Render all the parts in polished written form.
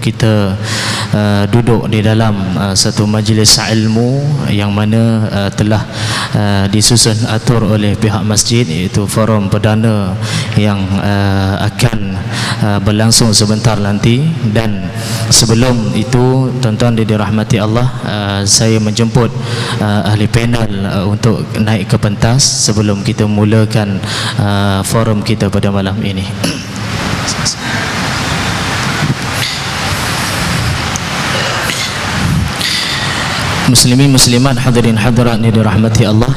kita duduk di dalam satu majlis ilmu yang mana telah disusun atur oleh pihak masjid, iaitu forum perdana yang akan berlangsung sebentar nanti. Dan sebelum itu, tuan-tuan yang dirahmati Allah, saya menjemput ahli panel untuk naik ke pentas sebelum kita mulakan forum kita pada malam ini. Muslimin muslimat, hadirin hadirat yang dirahmati Allah,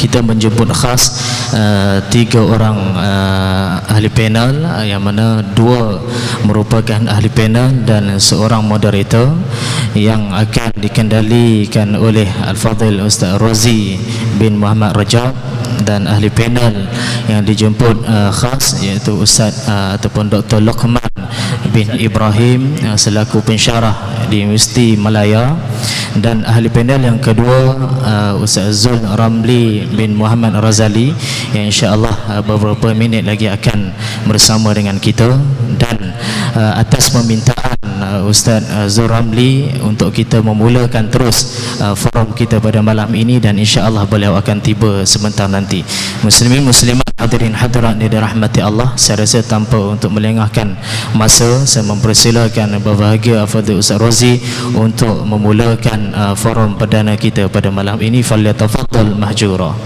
kita menjemput khas 3 orang ahli panel, yang mana 2 merupakan ahli panel dan seorang moderator yang akan dikendalikan oleh Al-Fadhil Ustaz Razi bin Muhammad Rajab, dan ahli panel yang dijemput khas iaitu Ustaz ataupun Dr. Luqman bin Ibrahim selaku pensyarah di Universiti Malaya, dan ahli panel yang kedua Ustaz Zul Ramli bin Muhammad Razali yang insya-Allah beberapa minit lagi akan bersama dengan kita. Dan atas permintaan Ustaz Zul Ramli untuk kita memulakan terus forum kita pada malam ini, dan insya-Allah beliau akan tiba sebentar nanti. Muslimin muslimat, hadirin hadirat yang dirahmati Allah, saya rasa tanpa untuk melengahkan masa, saya mempersilakan berbahagia Al-Fadhil Ustaz Razi untuk memulakan forum perdana kita pada malam ini. Falyatafaddal mahjura.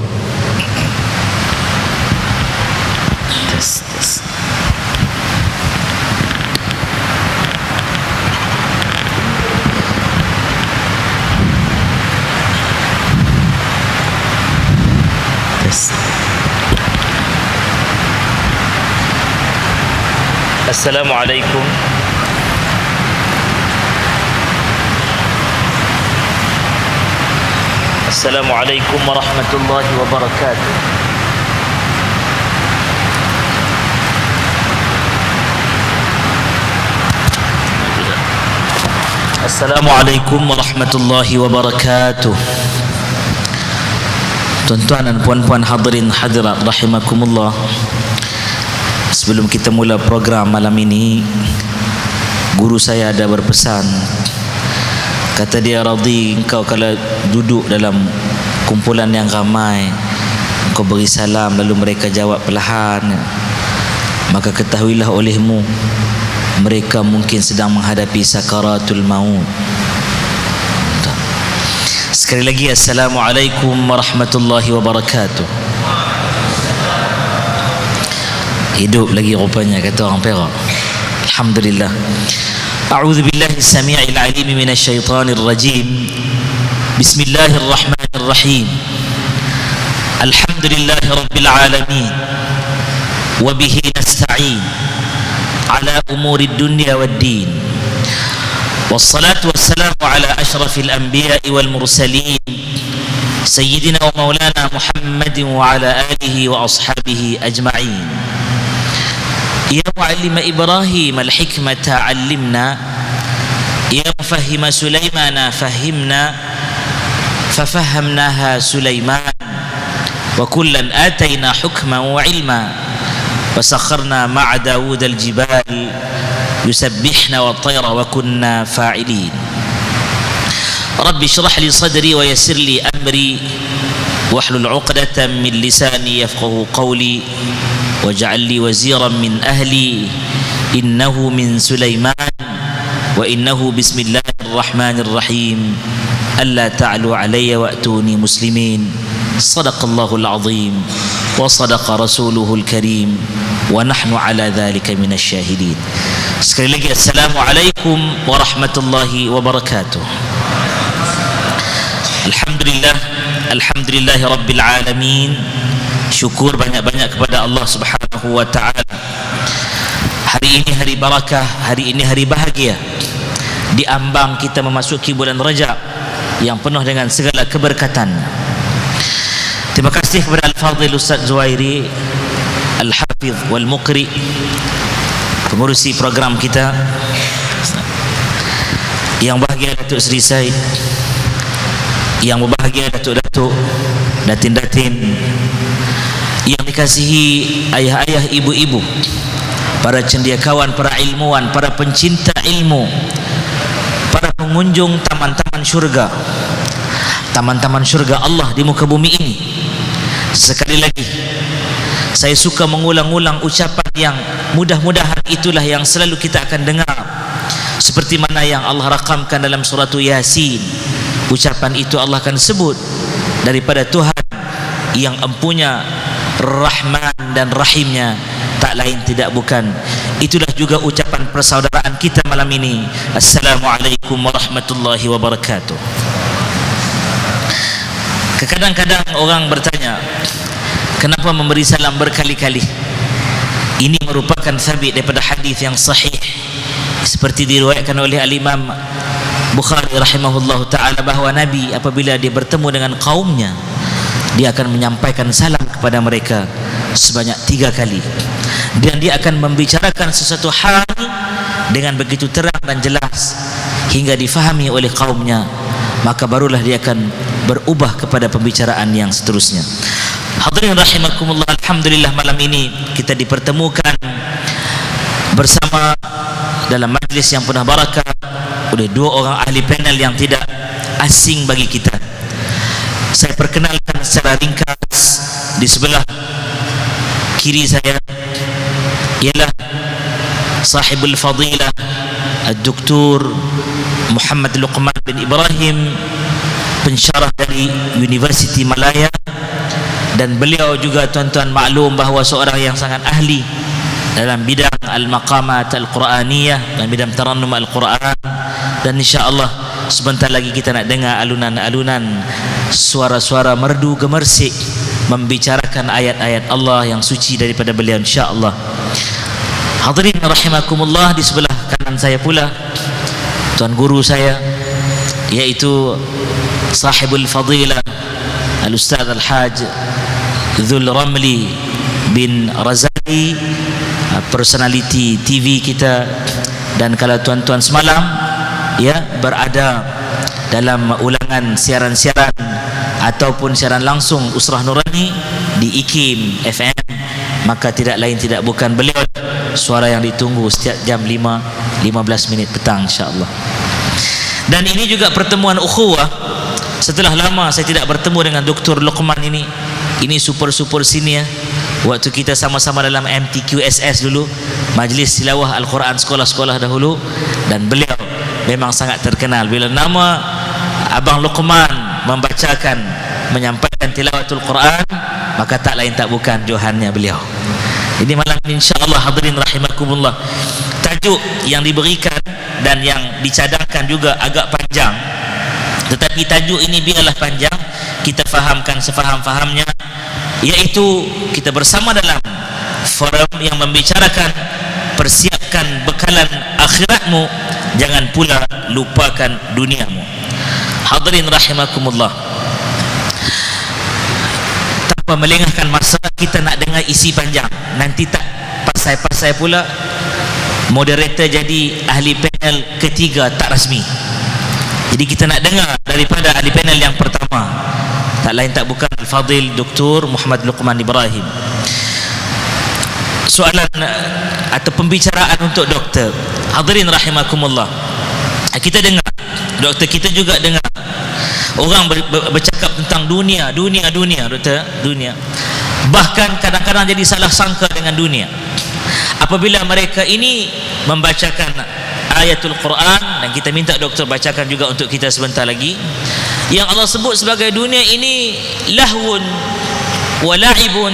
Assalamualaikum Assalamualaikum warahmatullahi wabarakatuh. Assalamualaikum warahmatullahi wabarakatuh. Tuan-tuan dan puan-puan, hadirin hadirat rahimakumullah, sebelum kita mula program malam ini, guru saya ada berpesan. Kata dia, Radhi, engkau kalau duduk dalam kumpulan yang ramai, engkau beri salam lalu mereka jawab perlahan, maka ketahuilah olehmu mereka mungkin sedang menghadapi sakaratul maut. Sekali lagi, Assalamualaikum warahmatullahi wabarakatuh. Hidup lagi rupanya, kata orang Perak. Alhamdulillah. A'udzu billahi as-sami'il 'alim minasy syaithanir rajim. Bismillahirrahmanirrahim. Alhamdulillahi rabbil alamin. Wa bihi nasta'in 'ala umurid dunya wad-din. Wassalatu wassalamu 'ala asyrafil anbiya'i wal mursalin. Sayyidina wa maulana Muhammadin wa 'ala alihi wa ashabihi ajma'in. Ya muallim Ibrahim al-hikmata 'allimna, ya mufahhim Sulaimana fahimna, fafahamnaha Sulaiman, wa kullan atayna hukman wa ilma, wa sakharna ma'a Dawud al-jibal yusabbihna wa tayra wa kunna fa'ilin. Rabbi shrah li sadri wa yassir li amri wahlul 'uqdatan min lisani yafqahu qawli waj'al li waziran min ahli innahu min Sulaiman wa innahu bismillahirrahmanirrahim alla ta'lu alayya wa'tuni muslimin. Sadaqallahul azim wa sadaqa rasuluhul karim wa nahnu ala dhalika minasy syahidin. Sekali lagi, assalamualaikum warahmatullahi wabarakatuh. Alhamdulillah, alhamdulillahi rabbil alamin. Syukur banyak-banyak kepada Allah Subhanahu wa ta'ala. Hari ini hari barakah, hari ini hari bahagia. Di ambang kita memasuki bulan Rajab yang penuh dengan segala keberkatan. Terima kasih kepada Al-Fadhil Ustaz Zuhairi Al-Hafiz wal-Muqri, pengurusi program kita. Yang bahagia Datuk Seri Said, yang berbahagia Datuk-Datuk, Datin-Datin, yang dikasihi ayah-ayah, ibu-ibu, para cendekiawan, para ilmuwan, para pencinta ilmu, para pengunjung taman-taman syurga, taman-taman syurga Allah di muka bumi ini. Sekali lagi saya suka mengulang-ulang ucapan yang mudah-mudahan itulah yang selalu kita akan dengar, seperti mana yang Allah rakamkan dalam surah Yasin. Ucapan itu Allah akan sebut daripada Tuhan yang empunya Rahman dan Rahimnya, tak lain tidak bukan. Itulah juga ucapan persaudaraan kita malam ini. Assalamualaikum warahmatullahi wabarakatuh. Kadang-kadang orang bertanya, kenapa memberi salam berkali-kali? Ini merupakan sabit daripada hadis yang sahih, seperti diriwayatkan oleh Al-Imam Bukhari rahimahullahu ta'ala, bahawa Nabi apabila dia bertemu dengan kaumnya, dia akan menyampaikan salam kepada mereka sebanyak 3 kali, dan dia akan membicarakan sesuatu hal dengan begitu terang dan jelas hingga difahami oleh kaumnya, maka barulah dia akan berubah kepada pembicaraan yang seterusnya. Hadirin rahimakumullah, alhamdulillah malam ini kita dipertemukan bersama dalam majlis yang penuh barakah oleh 2 orang ahli panel yang tidak asing bagi kita. Saya perkenalkan secara ringkas. Di sebelah kiri saya ialah sahibul fadilah Dr. Muhammad Luqman bin Ibrahim, pensyarah dari Universiti Malaya, dan beliau juga tuan-tuan maklum bahawa seorang yang sangat ahli dalam bidang al-maqamat al-Quraniyah, dalam bidang tarannum al-Quran, dan insya-Allah sebentar lagi kita nak dengar alunan-alunan suara-suara merdu gemersik membicarakan ayat-ayat Allah yang suci daripada beliau insya-Allah. Hadirin rahimakumullah, di sebelah kanan saya pula tuan guru saya, yaitu sahibul fadilah al-Ustaz Al-Haj Dhul Ramli bin Razali, personality TV kita. Dan kalau tuan-tuan semalam ya berada dalam ulangan siaran-siaran ataupun siaran langsung Usrah Nurani di IKIM FM, maka tidak lain tidak bukan beliau, suara yang ditunggu setiap jam 5:15 petang insya-Allah. Dan ini juga pertemuan ukhuwah. Setelah lama saya tidak bertemu dengan Dr. Luqman ini. Ini super senior. Waktu kita sama-sama dalam MTQSS dulu, Majlis Tilawah Al-Quran sekolah-sekolah dahulu, dan beliau memang sangat terkenal. Bila nama Abang Luqman membacakan, menyampaikan tilawatul Quran, maka tak lain tak bukan johannya beliau. Jadi malam ini insya-Allah hadirin rahimakumullah, tajuk yang diberikan dan yang dicadangkan juga agak panjang, tetapi tajuk ini biarlah panjang, kita fahamkan sefaham-fahamnya, yaitu kita bersama dalam forum yang membicarakan persiapkan bekalan akhiratmu, jangan pula lupakan duniamu. Hadirin rahimakumullah, tanpa melengahkan masa, kita nak dengar isi panjang, nanti tak pasai-pasai pula moderator jadi ahli panel ketiga tak rasmi. Jadi kita nak dengar daripada ahli panel yang pertama, tak lain tak bukan Al-Fadil Dr. Muhammad Luqman Ibrahim. Soalan atau pembicaraan untuk doktor. Hadirin rahimakumullah, kita dengar, doktor kita juga dengar orang bercakap tentang dunia doktor, dunia. Bahkan kadang-kadang jadi salah sangka dengan dunia apabila mereka ini membacakan ayatul Quran, dan kita minta doktor bacakan juga untuk kita sebentar lagi, yang Allah sebut sebagai dunia ini lahwun wa la'ibun.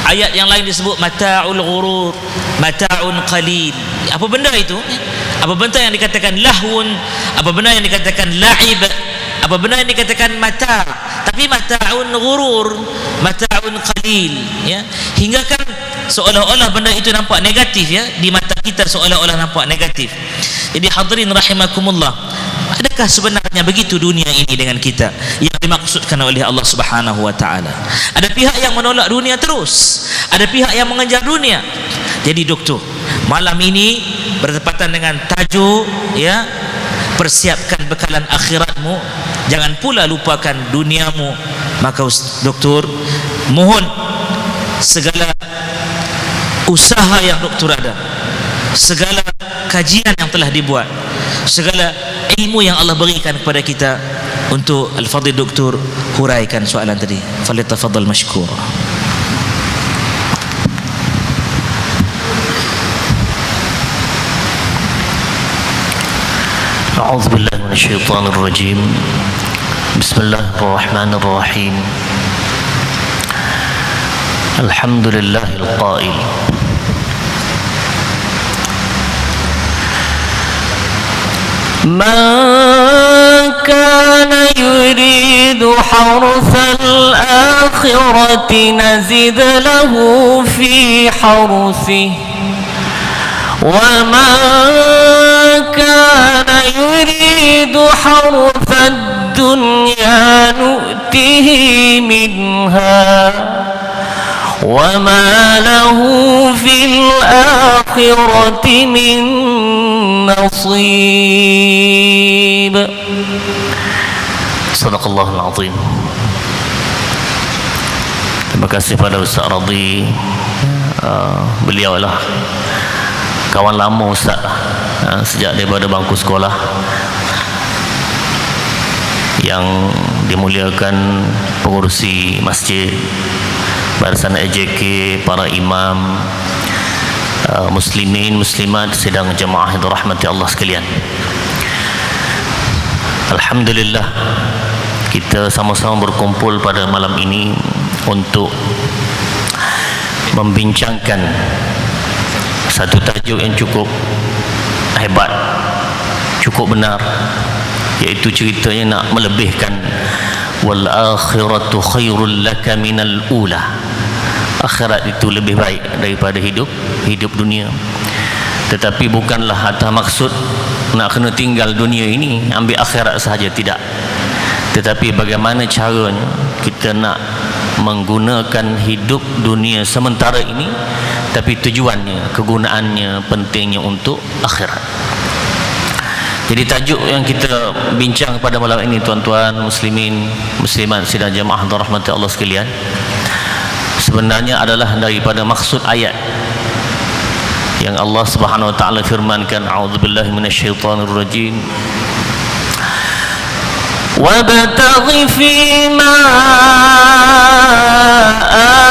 Ayat yang lain disebut mata'ul ghurur, mata'un qalil. Apa benda itu? Apa benda yang dikatakan lahwun, apa benda yang dikatakan la'ib, apa benda yang dikatakan mata', tapi mata'un ghurur, mata'un qalil, ya. Hingga kan seolah-olah benda itu nampak negatif, ya, di mata kita seolah-olah nampak negatif. Jadi hadirin rahimakumullah, adakah sebenarnya begitu dunia ini dengan kita yang dimaksudkan oleh Allah Subhanahu wa taala? Ada pihak yang menolak dunia terus, ada pihak yang mengejar dunia. Jadi doktor, malam ini bertepatan dengan tajuk, ya, persiapkan bekalan akhiratmu, jangan pula lupakan duniamu. Maka doktor mohon segala usaha yang doktor ada, segala kajian yang telah dibuat, segala ilmu yang Allah berikan kepada kita, untuk Al-Fadhil Doktor huraikan soalan tadi. Falyatafaddal mashkur. أعوذ بالله من الشيطان الرجيم بسم الله الرحمن الرحيم الحمد لله القائل من كان يريد حرث الآخرة نزد له في حرثه ومن كان يريد حرث الدنيا نؤته منها وما له في الآخرة من نصيب. Sadaqallahul Azim. Terima kasih pada Ustaz Radhi. Beliau lah kawan lama Ustaz, sejak daripada bangku sekolah, yang dimuliakan pengurusi masjid, barisan AJK, para imam, muslimin, muslimat, sidang jemaah yang dirahmati Allah sekalian. Alhamdulillah, kita sama-sama berkumpul pada malam ini untuk membincangkan satu tajuk yang cukup hebat, cukup benar, iaitu ceritanya nak melebihkan wal akhiratu khairul laka minal ula. Akhirat itu lebih baik daripada hidup dunia. Tetapi bukanlah atas maksud nak kena tinggal dunia ini ambil akhirat sahaja, tidak. Tetapi bagaimana caranya kita nak menggunakan hidup dunia sementara ini, tapi tujuannya, kegunaannya, pentingnya untuk akhirat. Jadi tajuk yang kita bincang pada malam ini, tuan-tuan muslimin, muslimat, sidang jemaah rahmati Allah sekalian, sebenarnya adalah daripada maksud ayat yang Allah Subhanahu wa taala firmankan, a'udzubillahi minasyaitonir rajim, wabtaghi fima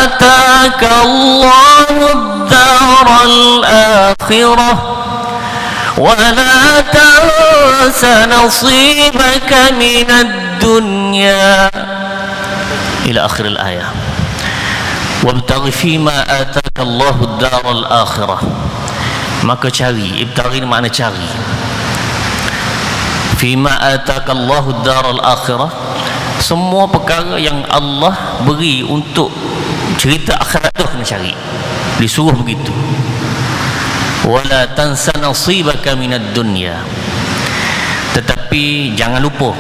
ataka Allahu ad-daral akhirah wa la tansa nasibaka minad dunya ila akhir al-ayah. Wabtaghi fima ataka Allahu ad-daral akhirah, maka cari. Ibtaghi makna cari. Fima ataka Allahu ad-daral akhirah, semua perkara yang Allah beri untuk cerita akhirat tu kena cari, disuruh begitu. Wala tansa nasibaka minad dunya, tetapi jangan lupa.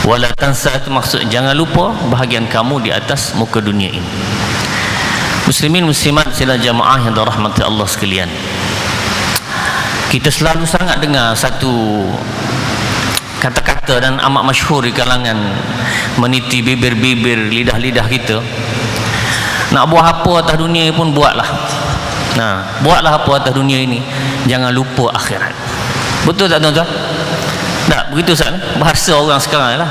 Wala tansa itu maksud jangan lupa bahagian kamu di atas muka dunia ini. Muslimin muslimat sidang jamaah yang dirahmati Allah sekalian, kita selalu sangat dengar satu kata-kata dan amat masyhur di kalangan meniti bibir-bibir, lidah-lidah kita. Nak buat apa atas dunia pun buatlah. Nah, buatlah apa atas dunia ini, jangan lupa akhirat. Betul tak tuan-tuan? Tak, begitu Ustaz. Bahasa orang sekarang lah.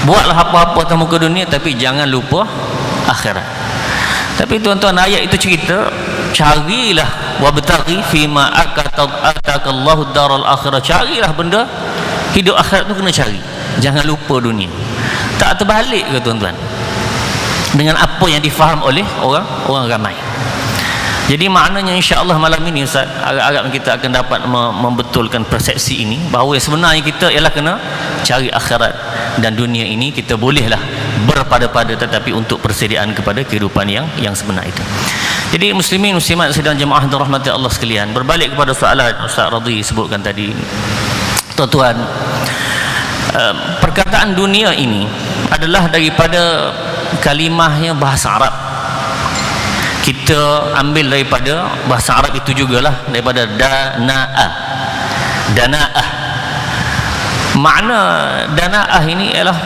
Buatlah apa-apa atas muka dunia, tapi jangan lupa akhirat. Tapi tuan-tuan, ayat itu cerita, carilah wabtaghi fima ataka Allahu ad-daral akhirah. Carilah benda hidup akhirat tu kena cari. Jangan lupa dunia. Tak terbalik ke tuan-tuan dengan apa yang difaham oleh orang ramai? Jadi maknanya insya-Allah malam ini Ustaz, agak-agak kita akan dapat membetulkan persepsi ini, bahawa sebenarnya kita ialah kena cari akhirat, dan dunia ini kita bolehlah berpada-pada, tetapi untuk persediaan kepada kehidupan yang sebenar itu. Jadi muslimin muslimat sidang jemaah dirahmati Allah sekalian, berbalik kepada soalan Ustaz Radhi sebutkan tadi, tuan-tuan, perkataan dunia ini adalah daripada kalimahnya bahasa Arab. Kita ambil daripada bahasa Arab itu jugalah, daripada dana'ah. Dana'ah, makna dana'ah ini ialah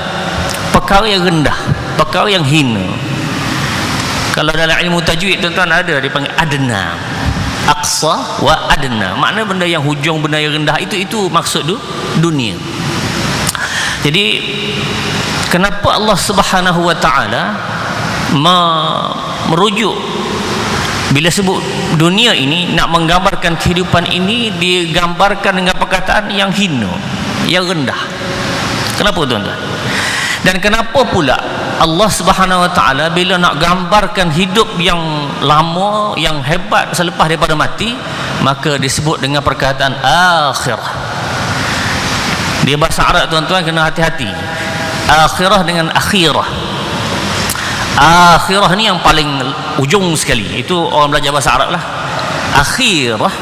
perkara yang rendah, perkara yang hina. Kalau dalam ilmu tajwid tuan-tuan ada dipanggil adna, aqsa wa adna. Makna benda yang hujung, benda yang rendah itu maksud dunia. Jadi kenapa Allah Subhanahu wa taala merujuk bila sebut dunia ini, nak menggambarkan kehidupan ini, digambarkan dengan perkataan yang hina, yang rendah. Kenapa tuan-tuan? Dan kenapa pula Allah Subhanahu wa taala bila nak gambarkan hidup yang lama, yang hebat selepas daripada mati, maka disebut dengan perkataan akhirah. Dia bahasa Arab tuan-tuan kena hati-hati. Akhirah dengan akhirah. Akhirah ni yang paling ujung sekali. Itu orang belajar bahasa Arab lah. Akhirah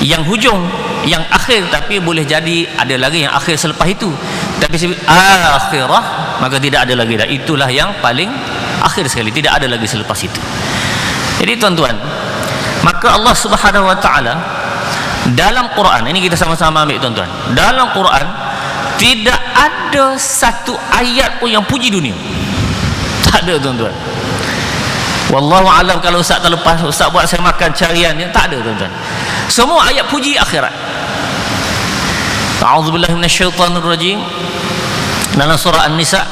yang hujung, yang akhir, tapi boleh jadi ada lagi yang akhir selepas itu. Tapi akhirah maka tidak ada lagi dah. Itulah yang paling akhir sekali, tidak ada lagi selepas itu. Jadi tuan-tuan, maka Allah Subhanahu wa taala dalam Quran ini, kita sama-sama ambil tuan-tuan, dalam Quran tidak ada satu ayat pun yang puji dunia. Tak ada tuan-tuan. Wallahu alam, kalau Ustaz terlepas, Ustaz buat saya makan carian dia, tak ada tuan-tuan. Semua ayat puji akhirat. A'udzubillahi minasyaitonir rajim. Dalam surah An-Nisa,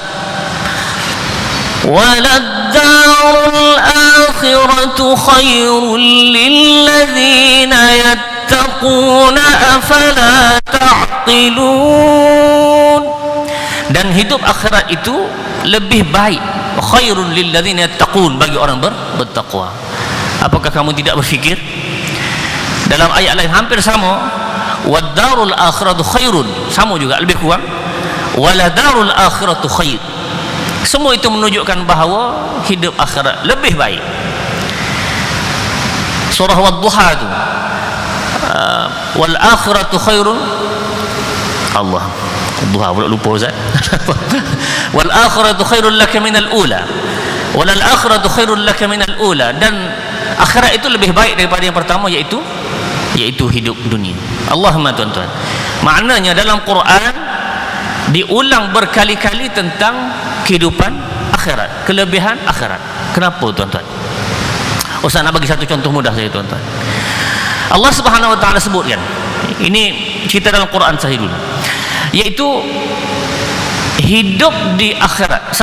waladdarul akhiratu khairul lilladzina yattaquna afala ta'qilun. Dan hidup akhirat itu lebih baik, khairul lilladzina yattaqun, bagi orang bertakwa. Apakah kamu tidak berfikir? Dalam ayat lain hampir sama, wadarul akhiratu khairun, sama juga, lebih kurang, waladarul akhiratu khair. Semua itu menunjukkan bahawa hidup akhirat lebih baik. Surah Wad-Duha itu, wal akhiratu khairun, Allah, duha pula lupa Ustaz. Wal akhiratu khairul laka minal ula, wal akhiratu khairul laka minal ula. Dan akhirat itu lebih baik daripada yang pertama, yaitu hidup dunia. Allahumma tuan-tuan, maknanya dalam Quran diulang berkali-kali tentang kehidupan akhirat, kelebihan akhirat. Kenapa tuan-tuan? Ustaz nak bagi satu contoh mudah saja tuan-tuan. Allah Subhanahu wa taala sebutkan, ini cerita dalam Quran sahih dulu, iaitu hidup di akhirat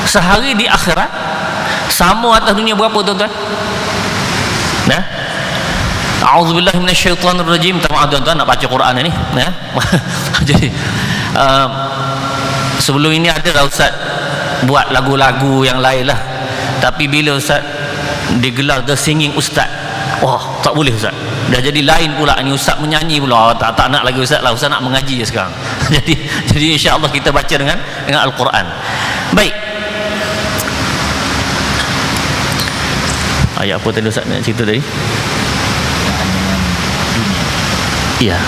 sehari di akhirat sama atas dunia berapa tuan-tuan? Nah, a'udzubillahi minasyaitonir rajim. Maaf tuan-tuan, nak baca Quran ini, ya. Jadi sebelum ini ada lah Ustaz buat lagu-lagu yang lain lah, tapi bila Ustaz digelar The Singing Ustaz, wah, tak boleh Ustaz, dah jadi lain pula ni, Ustaz menyanyi pula. Tak nak lagi Ustaz lah, Ustaz nak mengaji je sekarang. jadi insya-Allah kita baca dengan Al-Quran. Baik, ayat apa tadi Ustaz nak cerita tadi? Ya,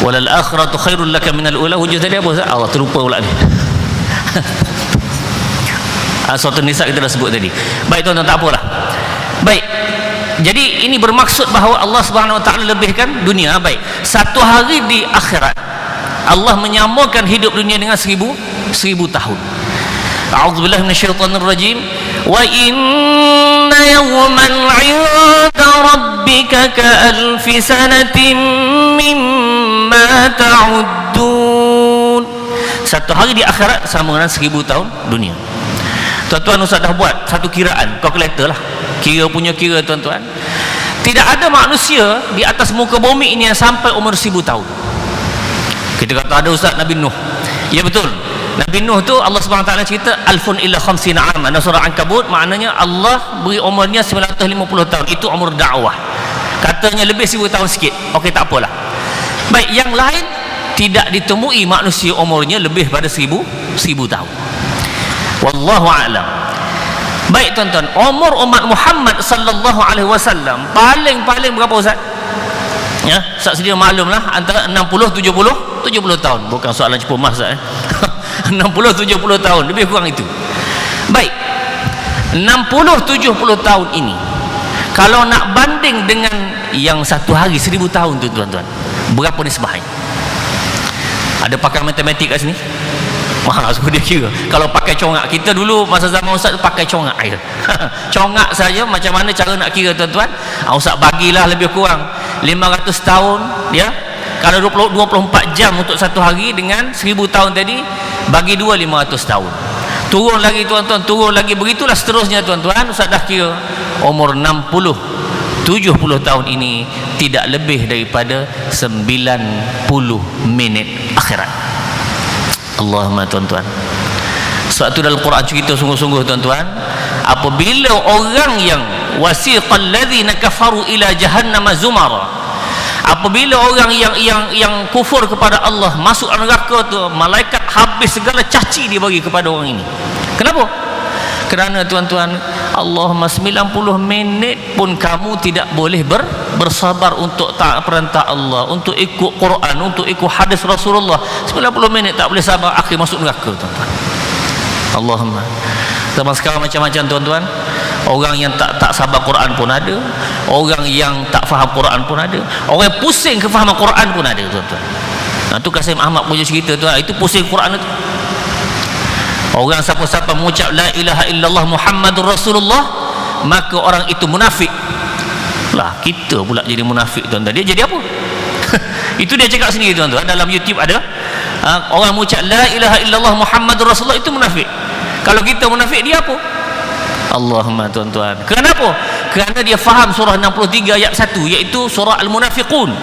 walal akhiratu khairul laka minal ula. Hujung tadi apa Ustaz? Allah, terlupa pula ni. Surah An-Nisa kita dah sebut tadi. Baik tuan-tuan, tak apalah. Baik, jadi ini bermaksud bahawa Allah Subhanahu wa taala lebihkan dunia. Baik, satu hari di akhirat Allah menyamakan hidup dunia dengan 1000 tahun. A'udzubillahi minasyaitonir rajim. Wa inna yawman 'inda rabbika ka'alfi sanatin mimma ta'uddun. Satu hari di akhirat sama dengan 1000 tahun dunia. Tuan-tuan, Ustaz dah buat satu kiraan, kalkulator lah, kira tuan-tuan. Tidak ada manusia di atas muka bumi ini yang sampai umur 1000 tahun. Kita kata ada Ustaz Nabi Nuh. Ya betul, Nabi Nuh tu Allah Subhanahu wa taala cerita alfun illa khamsina am. Dalam surah Ankabut, maknanya Allah beri umurnya 950 tahun. Itu umur dakwah. Katanya lebih 1000 tahun sikit. Okey, tak apalah. Baik, yang lain tidak ditemui manusia umurnya lebih pada 1000 tahun. Wallahu a'lam. Baik tuan-tuan, umur umat Muhammad sallallahu alaihi wasallam paling berapa Ustaz? Ya, Ustaz sedia maklumlah, antara 60 70 tahun. Bukan soalan cepu mas Ustaz, 60 70 tahun, lebih kurang itu. Baik, 60 70 tahun ini kalau nak banding dengan yang satu hari 1000 tahun tu tuan-tuan, berapa nisbahnya? Ada pakar matematik kat sini? Suruh dia kira. Kalau pakai congak, kita dulu masa zaman Ustaz pakai congak je. Congak saja macam mana cara nak kira tuan-tuan? Ustaz bagilah lebih kurang 500 tahun ya. Kalau 24 jam untuk satu hari dengan 1000 tahun tadi, bagi 2 500 tahun. Turun lagi tuan-tuan, turun lagi, begitulah seterusnya tuan-tuan. Ustaz dah kira umur 60 70 tahun ini tidak lebih daripada 90 minit akhirat. Allahumma tuan-tuan. Sebab tu dalam Quran cerita sungguh-sungguh tuan-tuan, apabila orang yang wasiqal ladzina kafaru ila jahannam zumara, apabila orang yang kufur kepada Allah masuk neraka tu, malaikat habis segala caci dia bagi kepada orang ini. Kenapa? Kerana tuan-tuan, Allahumma 90 minit pun kamu tidak boleh bersabar untuk taat perintah Allah, untuk ikut Quran, untuk ikut hadis Rasulullah. 90 minit tak boleh sabar, akhir masuk neraka tuan-tuan. Allahumma. Zaman sekarang macam-macam tuan-tuan. Orang yang tak sabar Quran pun ada, orang yang tak faham Quran pun ada, orang yang pusing kefahaman Quran pun ada tuan-tuan. Nah, tu Kasim Ahmad punya cerita tuan, itu pusing Quran itu. Orang siapa-siapa mengucap la ilaha illallah Muhammadur Rasulullah, maka orang itu munafik. Lah, kita pula jadi munafik tuan-tuan. Dia jadi apa? Itu dia cakap sendiri tuan-tuan, dalam YouTube ada. Orang mengucap la ilaha illallah Muhammadur Rasulullah itu munafik. Kalau kita munafik, dia apa? Allahumma tuan-tuan. Kenapa? Kerana dia faham surah 63 ayat 1, iaitu surah Al-Munafiqun.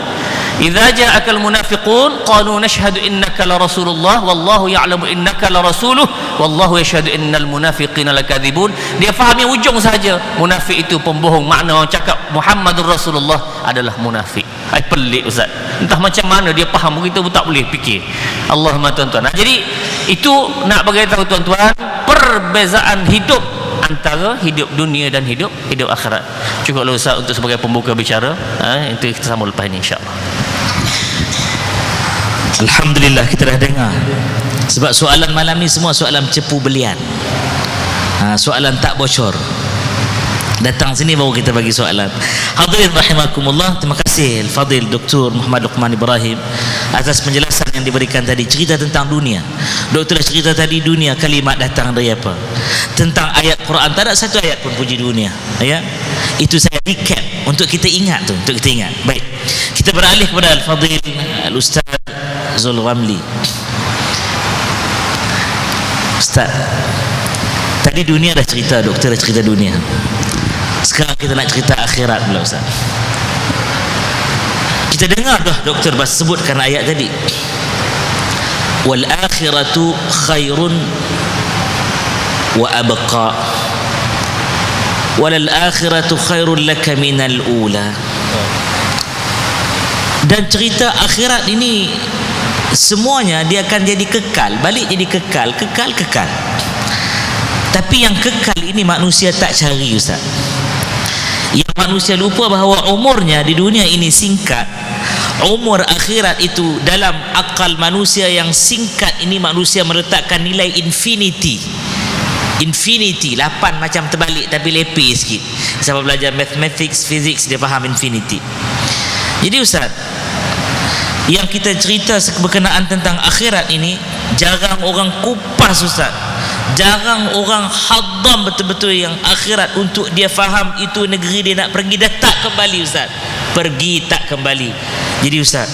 Idza ja'akal munafiqun qalu nashhadu innaka la rasulullah wallahu ya'lamu innaka la rasuluh wallahu yashhadu innal munafiqina lakadzibun. Dia faham yang ujung saja. Munafik itu pembohong. Makna orang cakap Muhammadur Rasulullah adalah munafik. Pelik Ustaz. Entah macam mana dia faham, kita pun tak boleh fikir. Allahumma tuan-tuan. Jadi itu nak bagi tahu tuan-tuan perbezaan hidup antara hidup dunia dan hidup akhirat. Cukuplah Ustaz untuk sebagai pembuka bicara. Itu kita sambung lepas ini insya-Allah. Alhamdulillah kita dah dengar. Sebab soalan malam ni semua soalan cepu belian. Soalan tak bocor. Datang sini baru kita bagi soalan. Hadirin rahimakumullah, terima kasih Al-Fadil Dr. Muhammad Luqman Ibrahim atas penjelasan yang diberikan tadi. Cerita tentang dunia. Doktor cerita tadi dunia, kalimat datang dari apa? Tentang ayat Quran, tak ada satu ayat pun puji dunia. Ya. Itu saya recap untuk kita ingat tu, untuk kita ingat. Baik. Kita beralih kepada Al-Fadil Al-Ustaz Zul Ramli. Ustaz, tadi dunia dah cerita, doktor dah cerita dunia. Sekarang kita nak cerita akhirat pula Ustaz. Kita dengar dah doktor sebutkan ayat tadi. Wal akhiratu khairun wa abqa. Wal akhiratu khairun laka minal ula. Dan cerita akhirat ini semuanya dia akan jadi kekal, balik jadi kekal. Tapi yang kekal ini manusia tak cari Ustaz. Yang manusia lupa bahawa umurnya di dunia ini singkat. Umur akhirat itu dalam akal manusia yang singkat ini, manusia meletakkan nilai infinity. 8 macam terbalik tapi lepis sikit. Siapa belajar mathematics, physics, dia faham infinity. Jadi Ustaz, yang kita cerita berkenaan tentang akhirat ini jarang orang kupas Ustaz. Jarang orang hadam betul-betul yang akhirat untuk dia faham itu negeri dia nak pergi dah tak kembali Ustaz. Pergi tak kembali. Jadi Ustaz,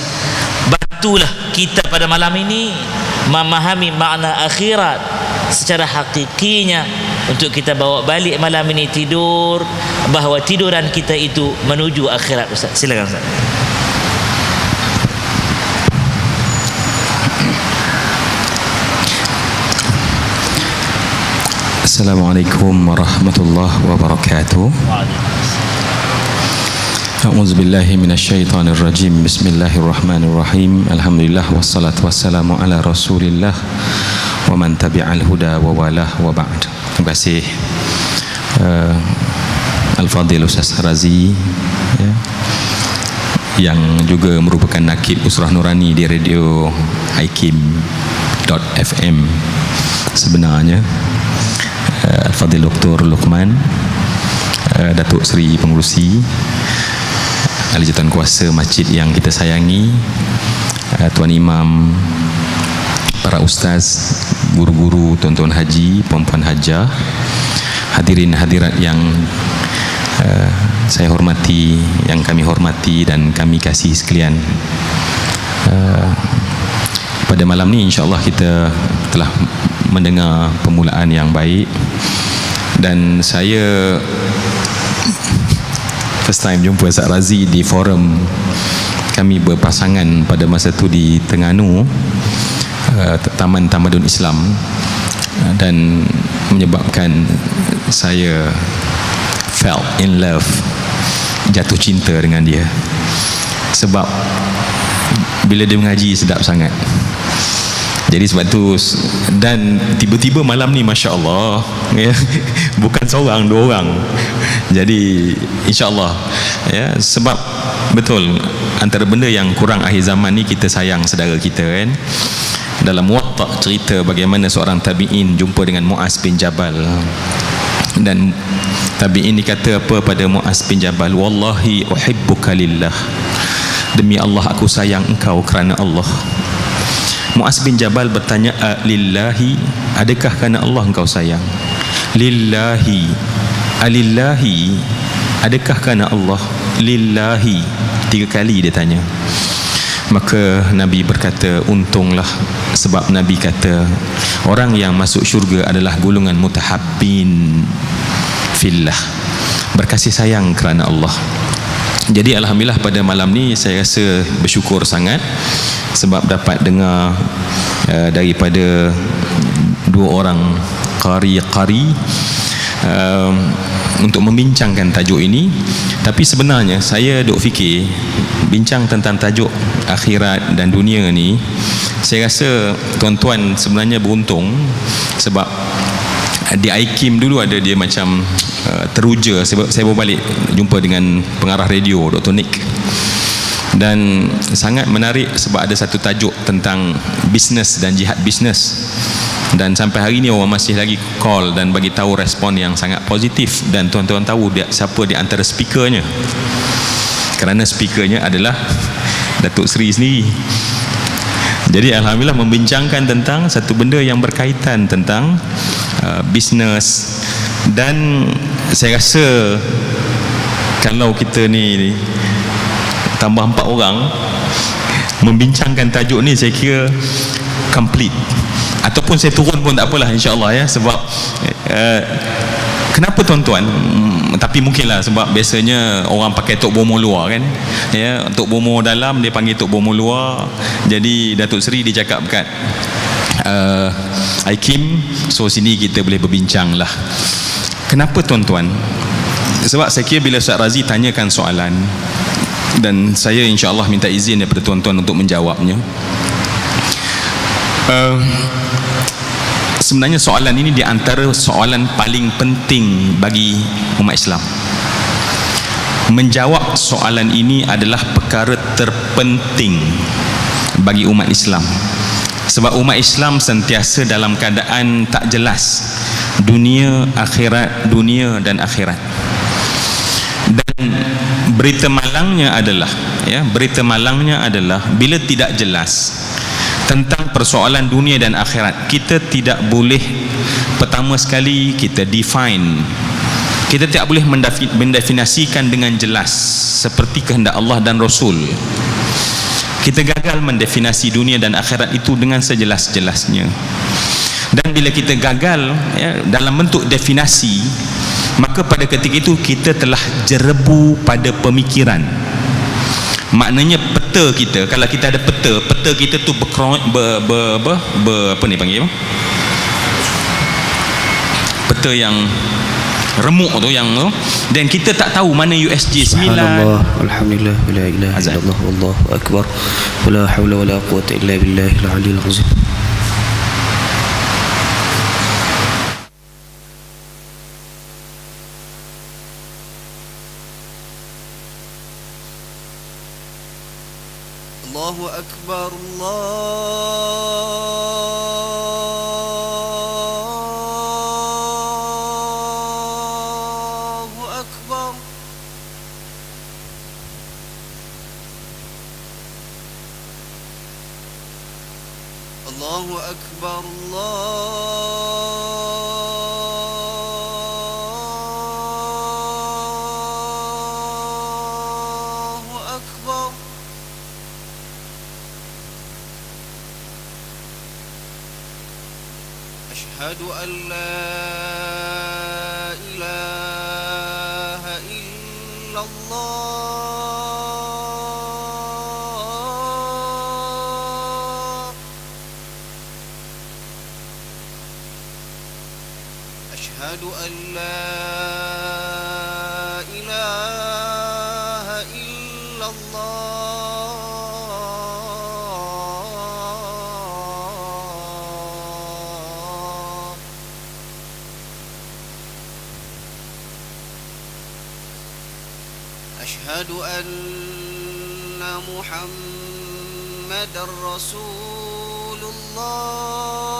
bantulah kita pada malam ini memahami makna akhirat secara hakikinya, untuk kita bawa balik malam ini tidur, bahawa tiduran kita itu menuju akhirat Ustaz. Silakan Ustaz. Assalamualaikum warahmatullahi wabarakatuh. A'udzu billahi minasyaitonir rajim. Bismillahirrahmanirrahim. Alhamdulillah wassalatu wassalamu ala Rasulillah wa man tabi'al huda wa walah wa ba'd. Terima kasih Al-Fadil Ustaz Razi ya, yang juga merupakan nakib Usrah Nurani di radio ikim.fm. Sebenarnya Al-Fadil Dr. Luqman, Datuk Seri Pengurusi, Ahli Jawatan Kuasa Masjid yang kita sayangi, Tuan Imam, para ustaz guru-guru, tuan-tuan haji, puan-puan hajah, hadirin hadirat yang saya hormati, yang kami hormati dan kami kasih sekalian. Pada malam ni insya-Allah kita telah mendengar permulaan yang baik, dan saya first time jumpa Ustaz Razi di forum. Kami berpasangan pada masa tu di Terengganu, Taman Tamadun Islam, dan menyebabkan saya fell in love, jatuh cinta dengan dia. Sebab bila dia mengaji sedap sangat. Jadi sebab tu, dan tiba-tiba malam ni Masya Allah, ya, bukan seorang, dua orang. Jadi insya-Allah, ya, sebab betul antara benda yang kurang akhir zaman ni, kita sayang saudara kita kan. Dalam Muwatta cerita bagaimana seorang tabi'in jumpa dengan Muaz bin Jabal, dan tabi'in dikata apa pada Muaz bin Jabal, wallahi uhibbuka lillah, demi Allah aku sayang engkau kerana Allah. Muaz bin Jabal bertanya, lillahi, adakah kerana Allah engkau sayang? Lillahi, alillahi, adakah kerana Allah? Lillahi, 3 kali dia tanya. Maka Nabi berkata, untunglah, sebab Nabi kata orang yang masuk syurga adalah golongan mutahabbin fillah, berkasih sayang kerana Allah. Jadi alhamdulillah pada malam ni saya rasa bersyukur sangat sebab dapat dengar daripada 2 orang qari untuk membincangkan tajuk ini. Tapi sebenarnya saya duk fikir bincang tentang tajuk akhirat dan dunia ni, saya rasa tuan-tuan sebenarnya beruntung sebab di IKIM dulu ada dia macam teruja. Saya baru balik jumpa dengan pengarah radio Dr. Nick, dan sangat menarik sebab ada satu tajuk tentang bisnes dan jihad bisnes, dan sampai hari ni orang masih lagi call dan bagi tahu respon yang sangat positif. Dan tuan-tuan tahu siapa di antara speakernya? Kerana speakernya adalah Datuk Seri sendiri. Jadi alhamdulillah membincangkan tentang satu benda yang berkaitan tentang bisnes. Dan saya rasa kalau kita ni tambah 4 orang membincangkan tajuk ni, saya kira complete. Ataupun saya turun pun tak apalah, insya-Allah, ya. Sebab kenapa tuan-tuan? Tapi mungkinlah sebab biasanya orang pakai tok bomo luar kan, ya. Tok bomo dalam dia panggil tok bomo luar. Jadi Datuk Seri dia cakap kat IKIM, so sini kita boleh berbincang lah. Kenapa tuan-tuan? Sebab saya kira bila Ustaz Razi tanyakan soalan, dan saya insya-Allah minta izin daripada tuan-tuan untuk menjawabnya. Sebenarnya soalan ini di antara soalan paling penting bagi umat Islam. Menjawab soalan ini adalah perkara terpenting bagi umat Islam. Sebab umat Islam sentiasa dalam keadaan tak jelas dunia, akhirat, dunia dan akhirat. Dan berita malangnya adalah, ya, berita malangnya adalah bila tidak jelas tentang persoalan dunia dan akhirat, kita tidak boleh, pertama sekali kita define, kita tidak boleh mendefinisikan dengan jelas seperti kehendak Allah dan Rasul. Kita gagal mendefinisi dunia dan akhirat itu dengan sejelas-jelasnya. Dan bila kita gagal, ya, dalam bentuk definisi, maka pada ketika itu kita telah jerebu pada pemikiran. Maknanya peta kita, kalau kita ada peta kita tu apa ni panggil apa? Peta yang remuk tu, yang tu, dan kita tak tahu mana USJ 9. Subhanallah, alhamdulillah, la ilaha illallah, wallahu akbar, wala haula wala quwwata illa billahil aliyil azim. Allahu akbar, Allahu akbar. الله أكبر الله أكبر أشهد أن لا إله إلا الله أشهد أن لا إله إلا الله أشهد أن محمد رسول الله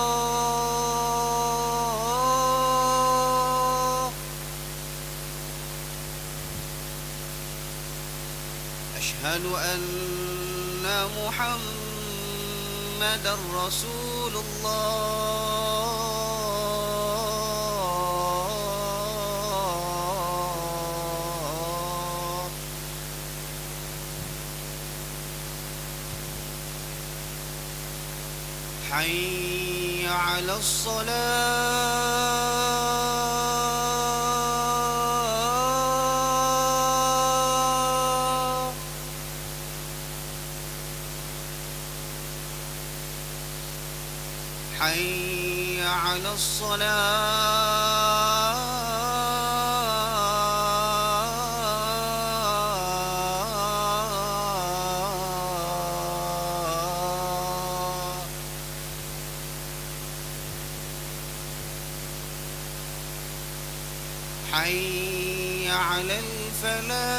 أشهد أن محمد رسول الله حي على الصلاة حي على الصلاة حي على الفلاح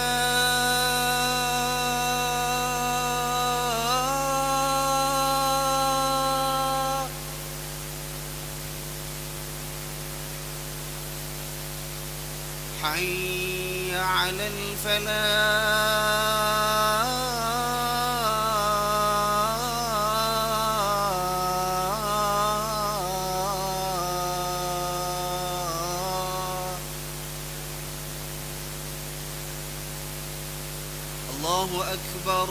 حي على الفلاح الله أكبر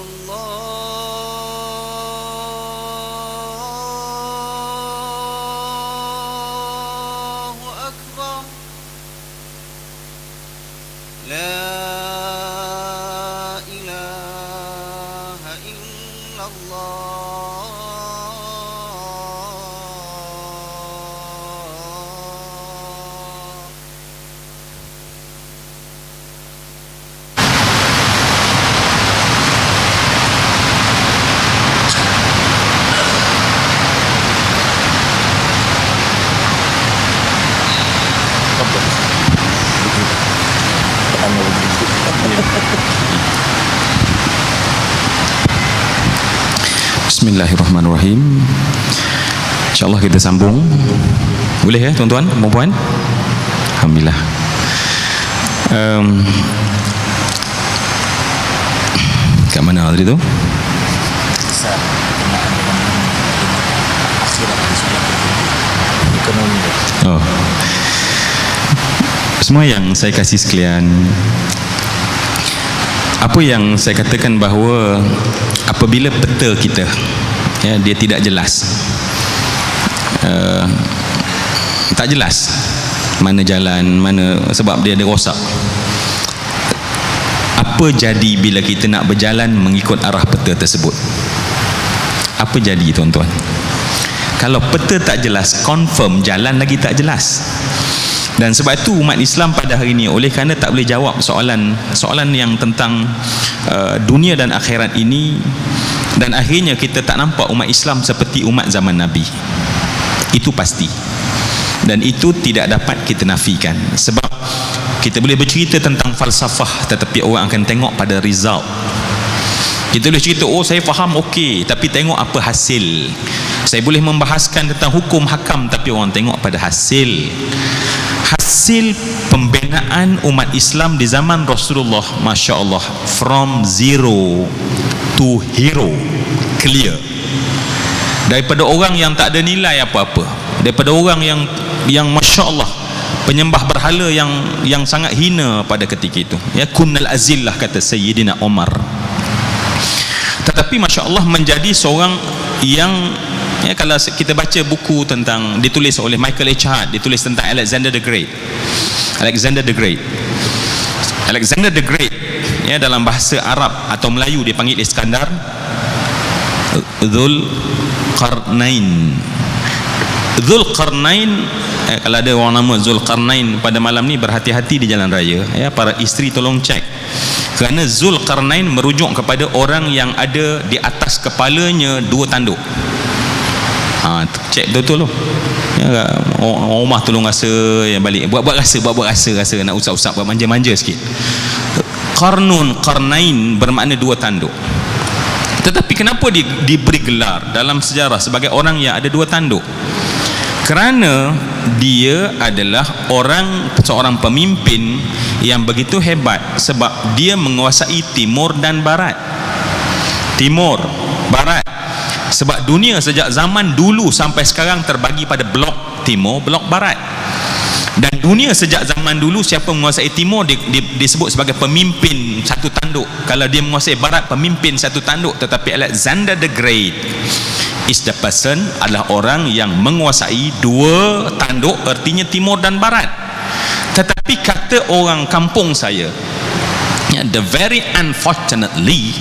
الله أكبر لا إله إلا الله Bismillahirrahmanirrahim. InsyaAllah kita sambung. Boleh ya tuan-tuan, puan-puan? Alhamdulillah. Kat mana tadi tu? Oh. Semua yang saya kasih sekalian, apa yang saya katakan bahawa apabila peta kita ya, dia tidak jelas, tak jelas mana jalan, mana, sebab dia ada rosak. Apa jadi bila kita nak berjalan mengikut arah peta tersebut? Apa jadi tuan-tuan? Kalau peta tak jelas, confirm jalan lagi tak jelas. Dan sebab itu umat Islam pada hari ini, oleh kerana tak boleh jawab soalan yang tentang dunia dan akhirat ini, dan akhirnya kita tak nampak umat Islam seperti umat zaman Nabi. Itu pasti, dan itu tidak dapat kita nafikan. Sebab kita boleh bercerita tentang falsafah, tetapi orang akan tengok pada result. Kita boleh cerita, oh saya faham, okey, tapi tengok apa hasil. Saya boleh membahaskan tentang hukum hakam, tapi orang tengok pada hasil. Hasil pembinaan umat Islam di zaman Rasulullah, Masya Allah, from zero to hero, clear. daripada orang yang tak ada nilai apa-apa, daripada orang yang Masya Allah penyembah berhala yang sangat hina pada ketika itu, ya, kunnal azillah kata Sayyidina Umar. Tetapi Masya Allah menjadi seorang yang, ya, kalau kita baca buku tentang, ditulis oleh Michael H. Hart, ditulis tentang Alexander the Great, ya, dalam bahasa Arab atau Melayu dipanggil Iskandar Zulkarnain. Kalau ada orang nama Zulkarnain pada malam ni, berhati-hati di jalan raya, ya, para isteri tolong cek, kerana Zulkarnain merujuk kepada orang yang ada di atas kepalanya 2 tanduk. Cek betul-betul tu, ya, orang rumah tolong rasa, yang balik buat rasa nak usap-usap, buat manja-manja sikit. Qarnain bermakna 2 tanduk. Tetapi kenapa diberi gelar dalam sejarah sebagai orang yang ada 2 tanduk? Kerana dia adalah seorang pemimpin yang begitu hebat, sebab dia menguasai timur dan barat. Timur, barat. Sebab dunia sejak zaman dulu sampai sekarang terbagi pada blok timur, blok barat. Dan dunia sejak zaman dulu, siapa menguasai timur disebut sebagai pemimpin satu tanduk. Kalau dia menguasai barat, pemimpin satu tanduk. Tetapi Alexander the Great is the person, adalah orang yang menguasai 2 tanduk, artinya timur dan barat. Tetapi kata orang kampung saya, the very unfortunately,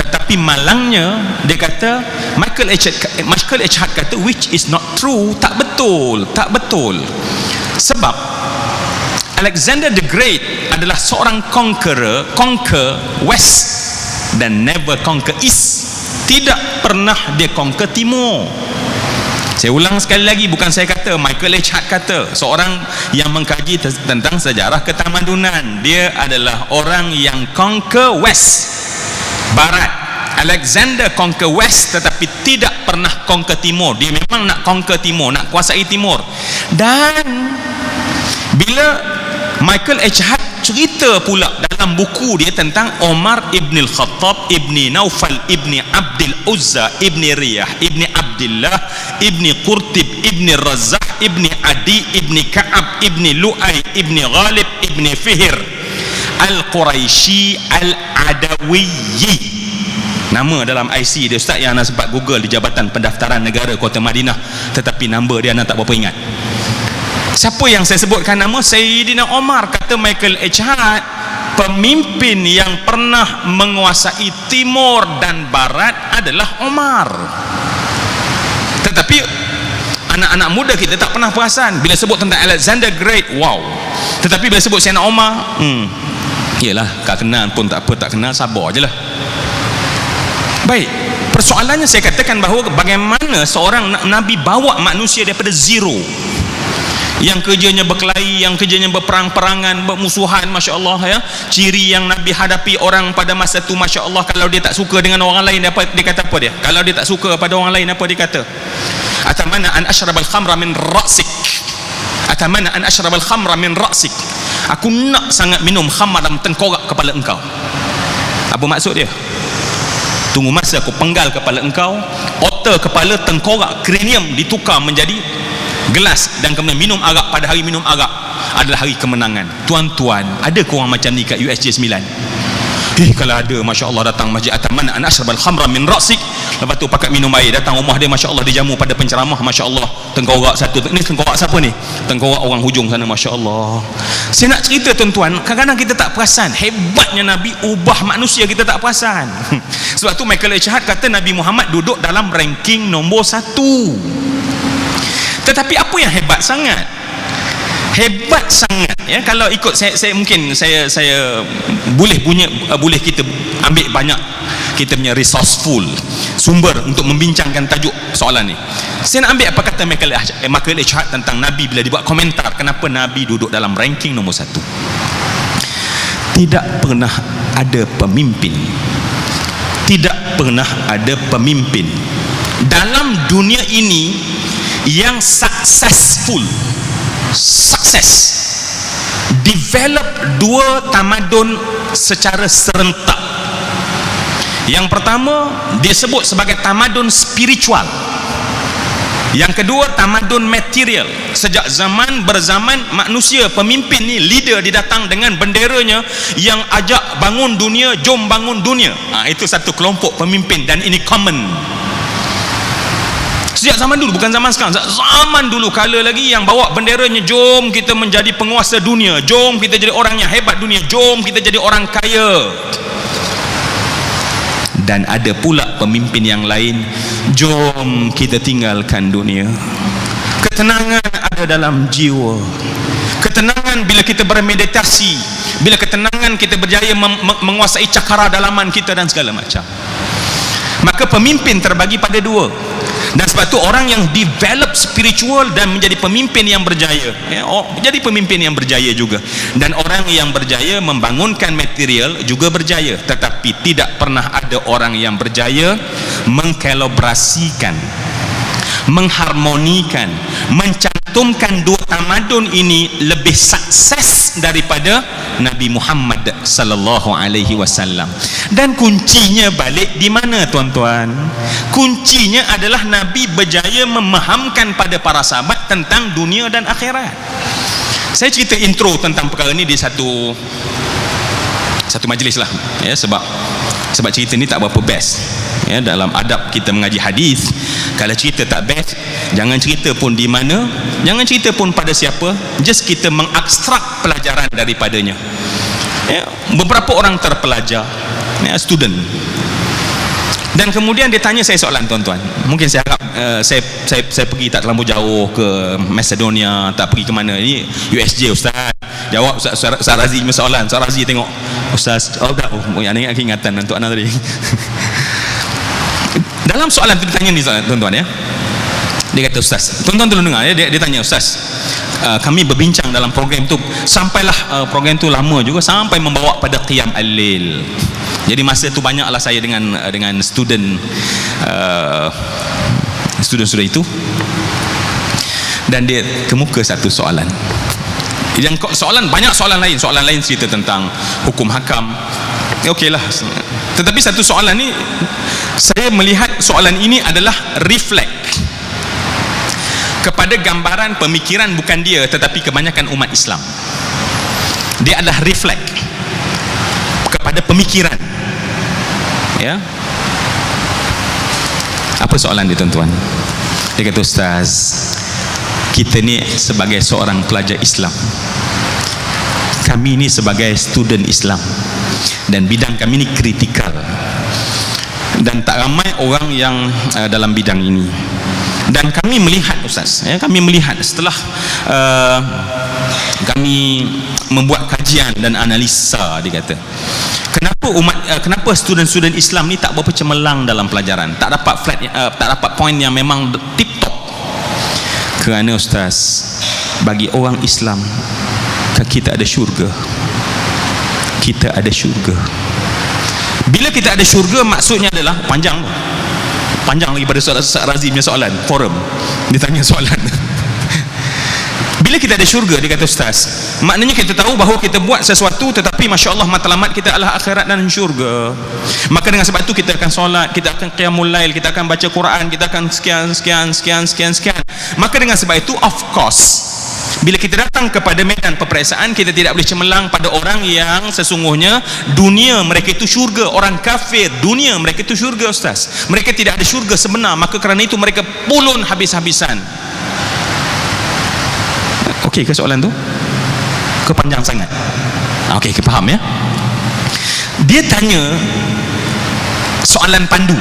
tetapi malangnya, dia kata Michael H. Hart kata, which is not true, tak betul. Sebab Alexander the Great adalah seorang conquer west dan never conquer east. Tidak pernah dia conquer timur. Saya ulang sekali lagi, bukan saya kata, Michael H. Hart kata, seorang yang mengkaji tentang sejarah ketamadunan. Dia adalah orang yang conquer west, barat. Alexander conquer west tetapi tidak pernah conquer timur. Dia memang nak conquer timur, nak kuasai timur. Dan bila Michael H. Hart cerita pula dalam buku dia tentang Omar ibn al-Khattab ibni Naufal ibni Abdul Uzza ibni Riyah ibni Abdullah ibni Qurtib ibni Razah ibni Adi ibni Ka'ab ibni Lu'ay ibni Ghalib ibni Fihir Al-Quraisy Al-Adawiyyi. Nama dalam IC dia, Ustaz, yang anda sempat Google di Jabatan Pendaftaran Negara Kota Madinah, tetapi nama dia anda tak berapa ingat. Siapa yang saya sebutkan nama? Sayyidina Omar. Kata Michael H. Hart, pemimpin yang pernah menguasai timur dan barat adalah Omar. Tetapi anak-anak muda kita tak pernah perasan bila sebut tentang Alexander Great, wow. Tetapi bila sebut Sayyidina Omar, iyalah, tak kenal pun tak apa, tak kenal, sabar je lah. Baik, persoalannya saya katakan bahawa bagaimana seorang Nabi bawa manusia daripada zero, yang kerjanya berkelahi, yang kerjanya berperang-perangan, bermusuhan, Masya Allah, ya. Ciri yang Nabi hadapi orang pada masa itu, Masya Allah, kalau dia tak suka dengan orang lain, dia kata apa dia? Kalau dia tak suka pada orang lain, apa dia kata? Atamana an ashrabal khamra min ra'sik. Atamana an ashrabal khamra min ra'sik. Aku nak sangat minum khamar dalam tengkorak kepala engkau. Apa maksud dia? Tunggu masa aku penggal kepala engkau, otak kepala, tengkorak, kranium ditukar menjadi gelas, dan kemudian minum arak. Pada hari minum arak adalah hari kemenangan. Tuan-tuan, ada korang macam ni kat USJ 9? Kalau ada, Masya Allah, datang masjid Ataman an ashrabal khamra min ra'sik, lepas tu pakat minum air, datang rumah dia, Masya Allah, dijamu pada penceramah, Masya Allah, tengkorak satu. Ni tengkorak siapa ni? Tengkorak orang hujung sana, Masya Allah. Saya nak cerita, tuan-tuan, kadang-kadang kita tak perasan hebatnya Nabi ubah manusia, kita tak perasan. Sebab tu Michael H. Hart kata Nabi Muhammad duduk dalam ranking nombor 1. Tetapi apa yang hebat sangat? Hebat sangat, ya, kalau ikut saya mungkin saya boleh kita ambil banyak kita punya resourceful sumber untuk membincangkan tajuk soalan ni. Saya nak ambil apa kata Michael H. Hart tentang Nabi bila dibuat komentar kenapa Nabi duduk dalam ranking nombor 1. Tidak pernah ada pemimpin, tidak pernah ada pemimpin dalam dunia ini yang successful, develop 2 tamadun secara serentak, Yang pertama disebut sebagai tamadun spiritual. Yang kedua tamadun material. Sejak zaman berzaman manusia, pemimpin ni, leader, dia datang dengan benderanya yang ajak bangun dunia, jom bangun dunia. Itu satu kelompok pemimpin dan ini common. Sejak zaman dulu, bukan zaman sekarang. Zaman dulu kala lagi yang bawa benderanya, jom kita menjadi penguasa dunia, jom kita jadi orang yang hebat dunia, jom kita jadi orang kaya. Dan ada pula pemimpin yang lain, jom kita tinggalkan dunia. Ketenangan ada dalam jiwa. Ketenangan bila kita bermeditasi, bila ketenangan kita berjaya menguasai cakara dalaman kita dan segala macam. Maka pemimpin terbagi pada dua. Dan sebab tu orang yang develop spiritual dan menjadi pemimpin yang berjaya, jadi pemimpin yang berjaya juga. Dan orang yang berjaya membangunkan material juga berjaya. Tetapi tidak pernah ada orang yang berjaya mengkalibrasikan, mengharmonikan, mencantumkan dua tamadun ini lebih sukses daripada Nabi Muhammad sallallahu alaihi wasallam. Dan kuncinya balik di mana tuan-tuan? Kuncinya adalah Nabi berjaya memahamkan pada para sahabat tentang dunia dan akhirat. Saya cerita intro tentang perkara ni di satu majlis lah, ya, sebab cerita ni tak berapa best. Ya, dalam adab kita mengaji hadis, kalau cerita tak best, jangan cerita pun di mana, jangan cerita pun pada siapa, just kita mengabstrak pelajaran daripadanya. Ya, beberapa orang terpelajar, ya, student, dan kemudian dia tanya saya soalan, tuan-tuan. Mungkin saya harap saya pergi tak terlalu jauh ke Macedonia, tak pergi ke mana ni, USJ Ustaz. Jawab Ustaz Razi punya soalan. Ustaz Razi tengok, Ustaz, yang ingat keingatan untuk anak tadi. Dalam soalan tu ditanya ni, tuan-tuan, ya. Dia kata, Ustaz, tuan-tuan tolong dengar, ya. Dia tanya, Ustaz, kami berbincang dalam program tu, sampailah program tu lama juga, sampai membawa pada qiyam al-lail. Jadi masa tu banyaklah saya dengan student itu, dan dia kemuka satu soalan. Yang banyak soalan lain cerita tentang hukum hakam. Okeylah. Tetapi satu soalan ni, saya melihat soalan ini adalah reflect kepada gambaran pemikiran bukan dia, tetapi kebanyakan umat Islam. Dia adalah reflect kepada pemikiran. Ya. Apa soalan dia, tuan-tuan? Dia kata, Ustaz, kita ni sebagai seorang pelajar Islam, kami ni sebagai student Islam, dan bidang kami ni kritikal, dan tak ramai orang yang dalam bidang ini. Dan kami melihat, Ustaz, ya, kami melihat setelah kami membuat kajian dan analisa, dia kata, kenapa student-student Islam ni tak berapa cemerlang dalam pelajaran, tak dapat poin yang memang tip top. Kerana, Ustaz, bagi orang Islam, kita ada syurga. Kita ada syurga. Bila kita ada syurga, maksudnya adalah panjang lagi pada soalan Razi punya soalan forum. Dia tanya soalan. Bila kita ada syurga, dia kata, Ustaz, maknanya kita tahu bahawa kita buat sesuatu, tetapi Masya Allah matlamat kita adalah akhirat dan syurga. Maka dengan sebab itu kita akan solat, kita akan qiyamul lail, kita akan baca Quran, kita akan sekian. Maka dengan sebab itu, of course, bila kita datang kepada medan peperiksaan, kita tidak boleh cemerlang pada orang yang sesungguhnya dunia mereka itu syurga. Orang kafir, dunia mereka itu syurga, Ustaz. Mereka tidak ada syurga sebenar, maka kerana itu mereka pulun habis-habisan. Okey ke soalan tu? Kepanjang sangat. Okey, faham, ya? Dia tanya soalan pandu.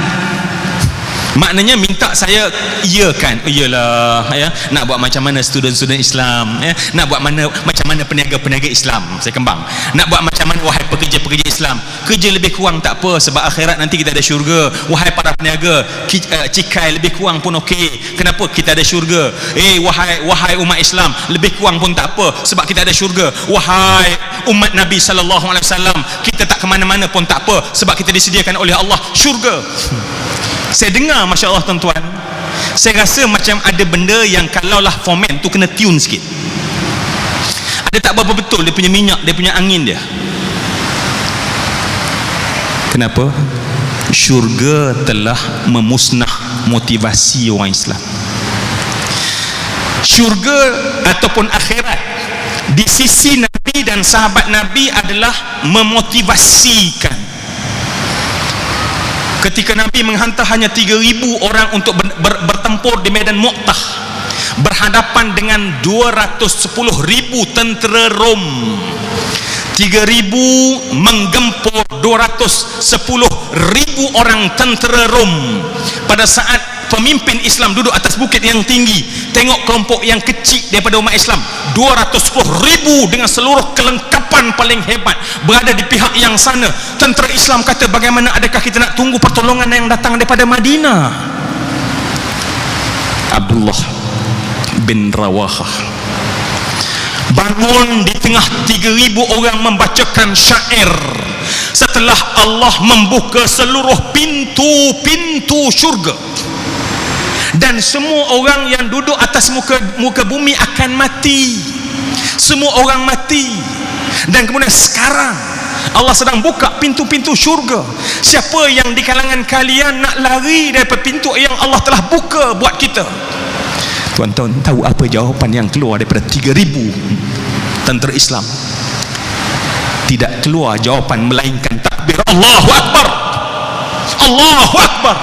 Maknanya minta saya iyakan, iyalah, ya, nak buat macam mana student-student Islam, ya, nak buat macam mana peniaga-peniaga Islam, saya kembang, nak buat macam mana wahai pekerja-pekerja Islam, kerja lebih kurang tak apa, sebab akhirat nanti kita ada syurga. Wahai para peniaga, cikai lebih kurang pun okey, kenapa kita ada syurga. Wahai umat Islam, lebih kurang pun tak apa, sebab kita ada syurga. Wahai umat Nabi SAW, kita tak ke mana-mana pun tak apa, sebab kita disediakan oleh Allah syurga. Saya dengar, Masya Allah, tuan-tuan, saya rasa macam ada benda yang kalaulah fomen tu kena tune sikit. Ada tak berapa betul dia punya minyak, dia punya angin dia. Kenapa? syurga telah memusnah motivasi orang Islam. Syurga ataupun akhirat di sisi Nabi dan sahabat Nabi adalah memotivasikan. Ketika Nabi menghantar hanya 3,000 orang untuk bertempur di medan Mu'tah, berhadapan dengan 210,000 tentera Rom. 3,000 menggempur 210,000 orang tentera Rom. Pada saat pemimpin Islam duduk atas bukit yang tinggi, tengok kelompok yang kecil daripada umat Islam 210,000 dengan seluruh kelengkapan paling hebat berada di pihak yang sana. Tentera Islam kata, bagaimana adakah kita nak tunggu pertolongan yang datang daripada Madinah? Abdullah bin Rawahah bangun di tengah 3,000 orang membacakan syair setelah Allah membuka seluruh pintu-pintu syurga, dan semua orang yang duduk atas muka bumi akan mati. Semua orang mati. Dan kemudian sekarang Allah sedang buka pintu-pintu syurga. Siapa yang di kalangan kalian nak lari daripada pintu yang Allah telah buka buat kita? Tuan-tuan tahu apa jawapan yang keluar daripada 3,000 tentera Islam? Tidak keluar jawapan melainkan takbir Allahu Akbar. Allahu Akbar.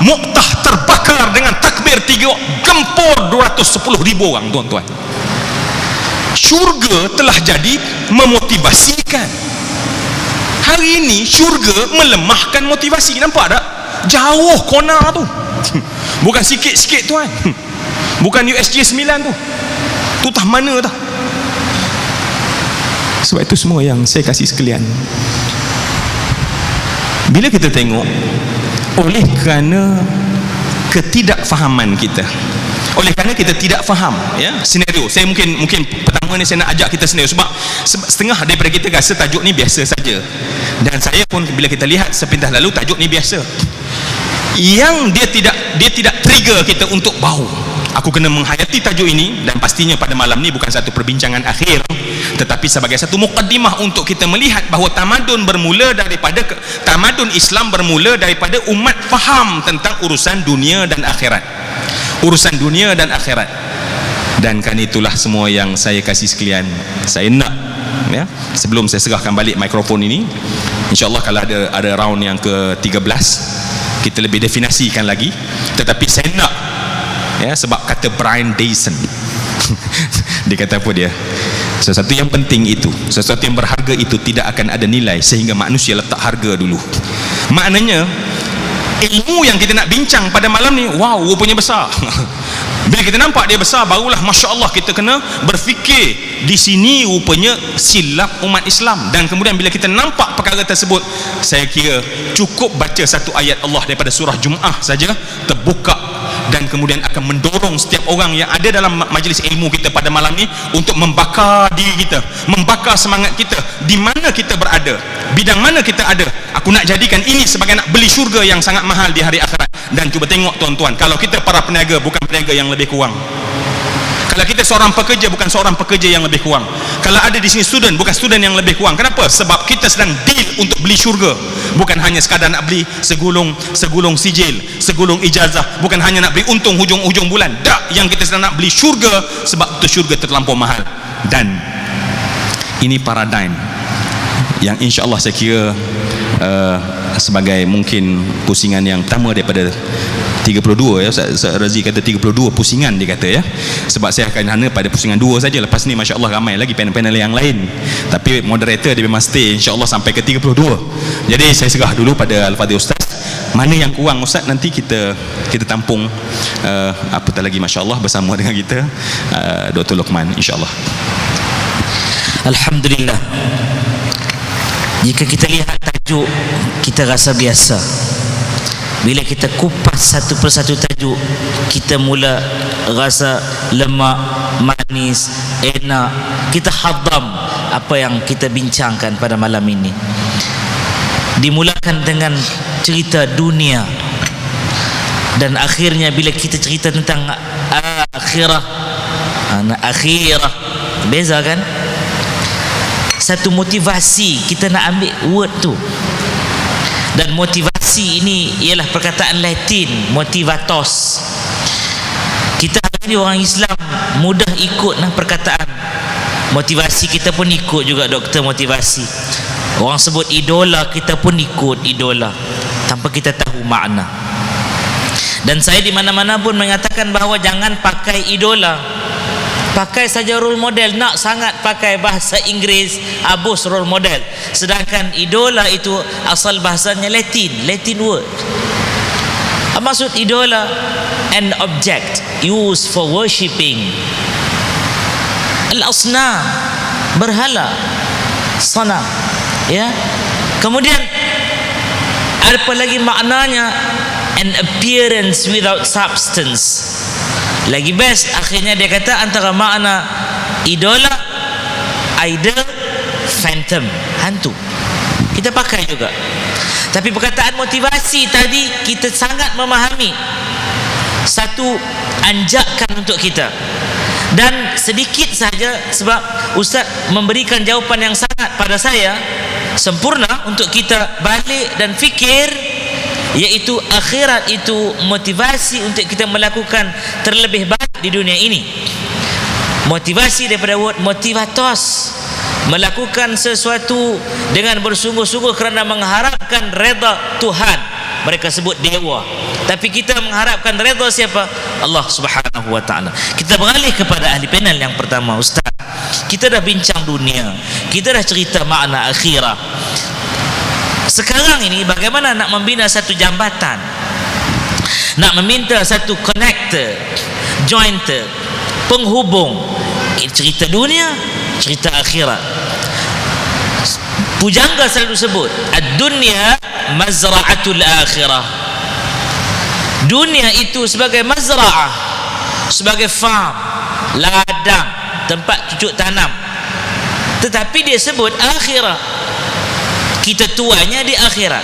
Mu'tah terbakar dengan takbir 3, gempur 210,000 orang, tuan-tuan. Syurga telah jadi memotivasikan. Hari ini syurga melemahkan motivasi. Nampak tak? Jauh kona tu. Bukan sikit-sikit, tuan. Bukan USJ 9 tu. Tu tah mana tah. Sebab itu semua yang saya kasih sekalian, bila kita tengok, oleh kerana ketidakfahaman kita, oleh kerana kita tidak faham ya senario. Saya mungkin pertama ni saya nak ajak kita senario sebab setengah daripada kita rasa tajuk ni biasa saja, dan saya pun bila kita lihat sepintas lalu tajuk ni biasa. Yang dia tidak trigger kita untuk bau. Aku kena menghayati tajuk ini, dan pastinya pada malam ni bukan satu perbincangan akhir, tetapi sebagai satu mukaddimah untuk kita melihat bahawa tamadun Islam bermula daripada umat faham tentang urusan dunia dan akhirat. Urusan dunia dan akhirat. Dan kan itulah semua yang saya kasih sekalian. Saya nak ya, sebelum saya serahkan balik mikrofon ini, insya-Allah kalau ada round yang ke-13 kita lebih definisikan lagi, tetapi saya nak ya, sebab kata Brian Dyson dia kata apa dia, sesuatu yang penting itu, sesuatu yang berharga itu tidak akan ada nilai sehingga manusia letak harga dulu. Maknanya ilmu yang kita nak bincang pada malam ni, wow, rupanya besar. Bila kita nampak dia besar, barulah Masya Allah kita kena berfikir di sini rupanya silap umat Islam. Dan kemudian bila kita nampak perkara tersebut, saya kira cukup baca satu ayat Allah daripada surah Jum'ah saja terbuka, dan kemudian akan mendorong setiap orang yang ada dalam majlis ilmu kita pada malam ni untuk membakar diri kita, membakar semangat kita, di mana kita berada, bidang mana kita ada. Aku nak jadikan ini sebagai nak beli syurga yang sangat mahal di hari akhirat. Dan cuba tengok tuan-tuan, kalau kita para peniaga bukan peniaga yang lebih kurang, kalau kita seorang pekerja bukan seorang pekerja yang lebih kurang, kalau ada di sini student bukan student yang lebih kurang. Kenapa? Sebab kita sedang deal untuk beli syurga, bukan hanya sekadar nak beli segulung sijil, segulung ijazah, bukan hanya nak beli untung hujung bulan. Tak, yang kita sedang nak beli syurga sebab itu syurga terlampau mahal. Dan ini paradigm yang insya-Allah saya kira sebagai mungkin pusingan yang pertama daripada 32 ya. Ustaz Razi kata 32 pusingan dia kata ya. Sebab saya akan hanya pada pusingan 2 saja. Lepas ni masya-Allah ramai lagi panel-panel yang lain. Tapi moderator dia memang stay insya-Allah sampai ke 32. Jadi saya serah dulu pada Al-Fadhil Ustaz. Mana yang kurang Ustaz nanti kita tampung apatah lagi masya-Allah bersama dengan kita Dr. Luqman insya-Allah. Alhamdulillah. Jika kita lihat tajuk, kita rasa biasa. Bila kita kupas satu persatu tajuk, kita mula rasa lemak, manis, enak. Kita hadam apa yang kita bincangkan pada malam ini. Dimulakan dengan cerita dunia, dan akhirnya bila kita cerita tentang akhirah, beza kan? Satu motivasi kita nak ambil word tu, dan motivasi motivasi ini ialah perkataan Latin motivatos. Kita hari ini orang Islam mudah ikut perkataan motivasi, kita pun ikut juga doktor motivasi. Orang sebut idola, kita pun ikut idola tanpa kita tahu makna. Dan saya di mana-mana pun mengatakan bahawa jangan pakai idola, pakai saja role model. Nak sangat pakai bahasa Inggeris, abus role model, sedangkan idola itu asal bahasanya Latin word. Maksud idola, an object used for worshipping al-asnam, berhala, sanam, ya. Kemudian apa lagi maknanya? An appearance without substance. Lagi best, akhirnya dia kata antara makna idola, idol, phantom, hantu. Kita pakai juga. Tapi perkataan motivasi tadi kita sangat memahami, satu anjakan untuk kita. Dan sedikit saja, sebab Ustaz memberikan jawapan yang sangat pada saya sempurna untuk kita balik dan fikir, iaitu akhirat itu motivasi untuk kita melakukan terlebih baik di dunia ini. Motivasi daripada word motivatos, melakukan sesuatu dengan bersungguh-sungguh kerana mengharapkan redha Tuhan. Mereka sebut dewa, tapi kita mengharapkan redha siapa? Allah Subhanahu wa taala. Kita beralih kepada ahli panel yang pertama. Ustaz, kita dah bincang dunia, kita dah cerita makna akhirat. Sekarang ini bagaimana nak membina satu jambatan, nak meminta satu connector, jointer, penghubung cerita dunia, cerita akhirat. Pujangga selalu sebut ad-dunya mazra'atul akhirah. Dunia itu sebagai mazra'ah, sebagai farm, ladang, tempat cucuk tanam. Tetapi dia sebut akhirat. Kita tuainya di akhirat.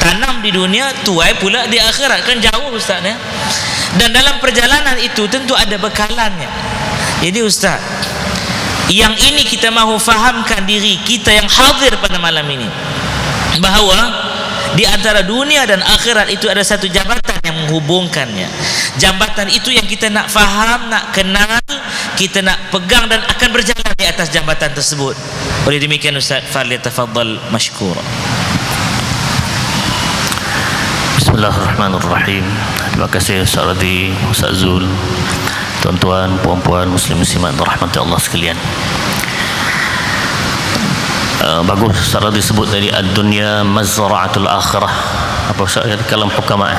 Tanam di dunia, tuai pula di akhirat. Kan jauh Ustaz ya. Dan dalam perjalanan itu tentu ada bekalannya. Jadi Ustaz, yang ini kita mahu fahamkan diri kita yang hadir pada malam ini, bahawa di antara dunia dan akhirat itu ada satu jambatan yang menghubungkannya. Jambatan itu yang kita nak faham, nak kenal, kita nak pegang dan akan berjalan di atas jambatan tersebut. Oleh demikian Ustaz, falyatafaddal mashkura. Bismillahirrahmanirrahim. Terima kasih Ustaz Radhi, Ustaz Zul, tuan-tuan, puan-puan, muslim-muslimat rahmati Allah sekalian. Bagus Ustaz Radhi sebut tadi ad-dunya mazra'atul akhirah. Apa Ustaz kata kalam hukama?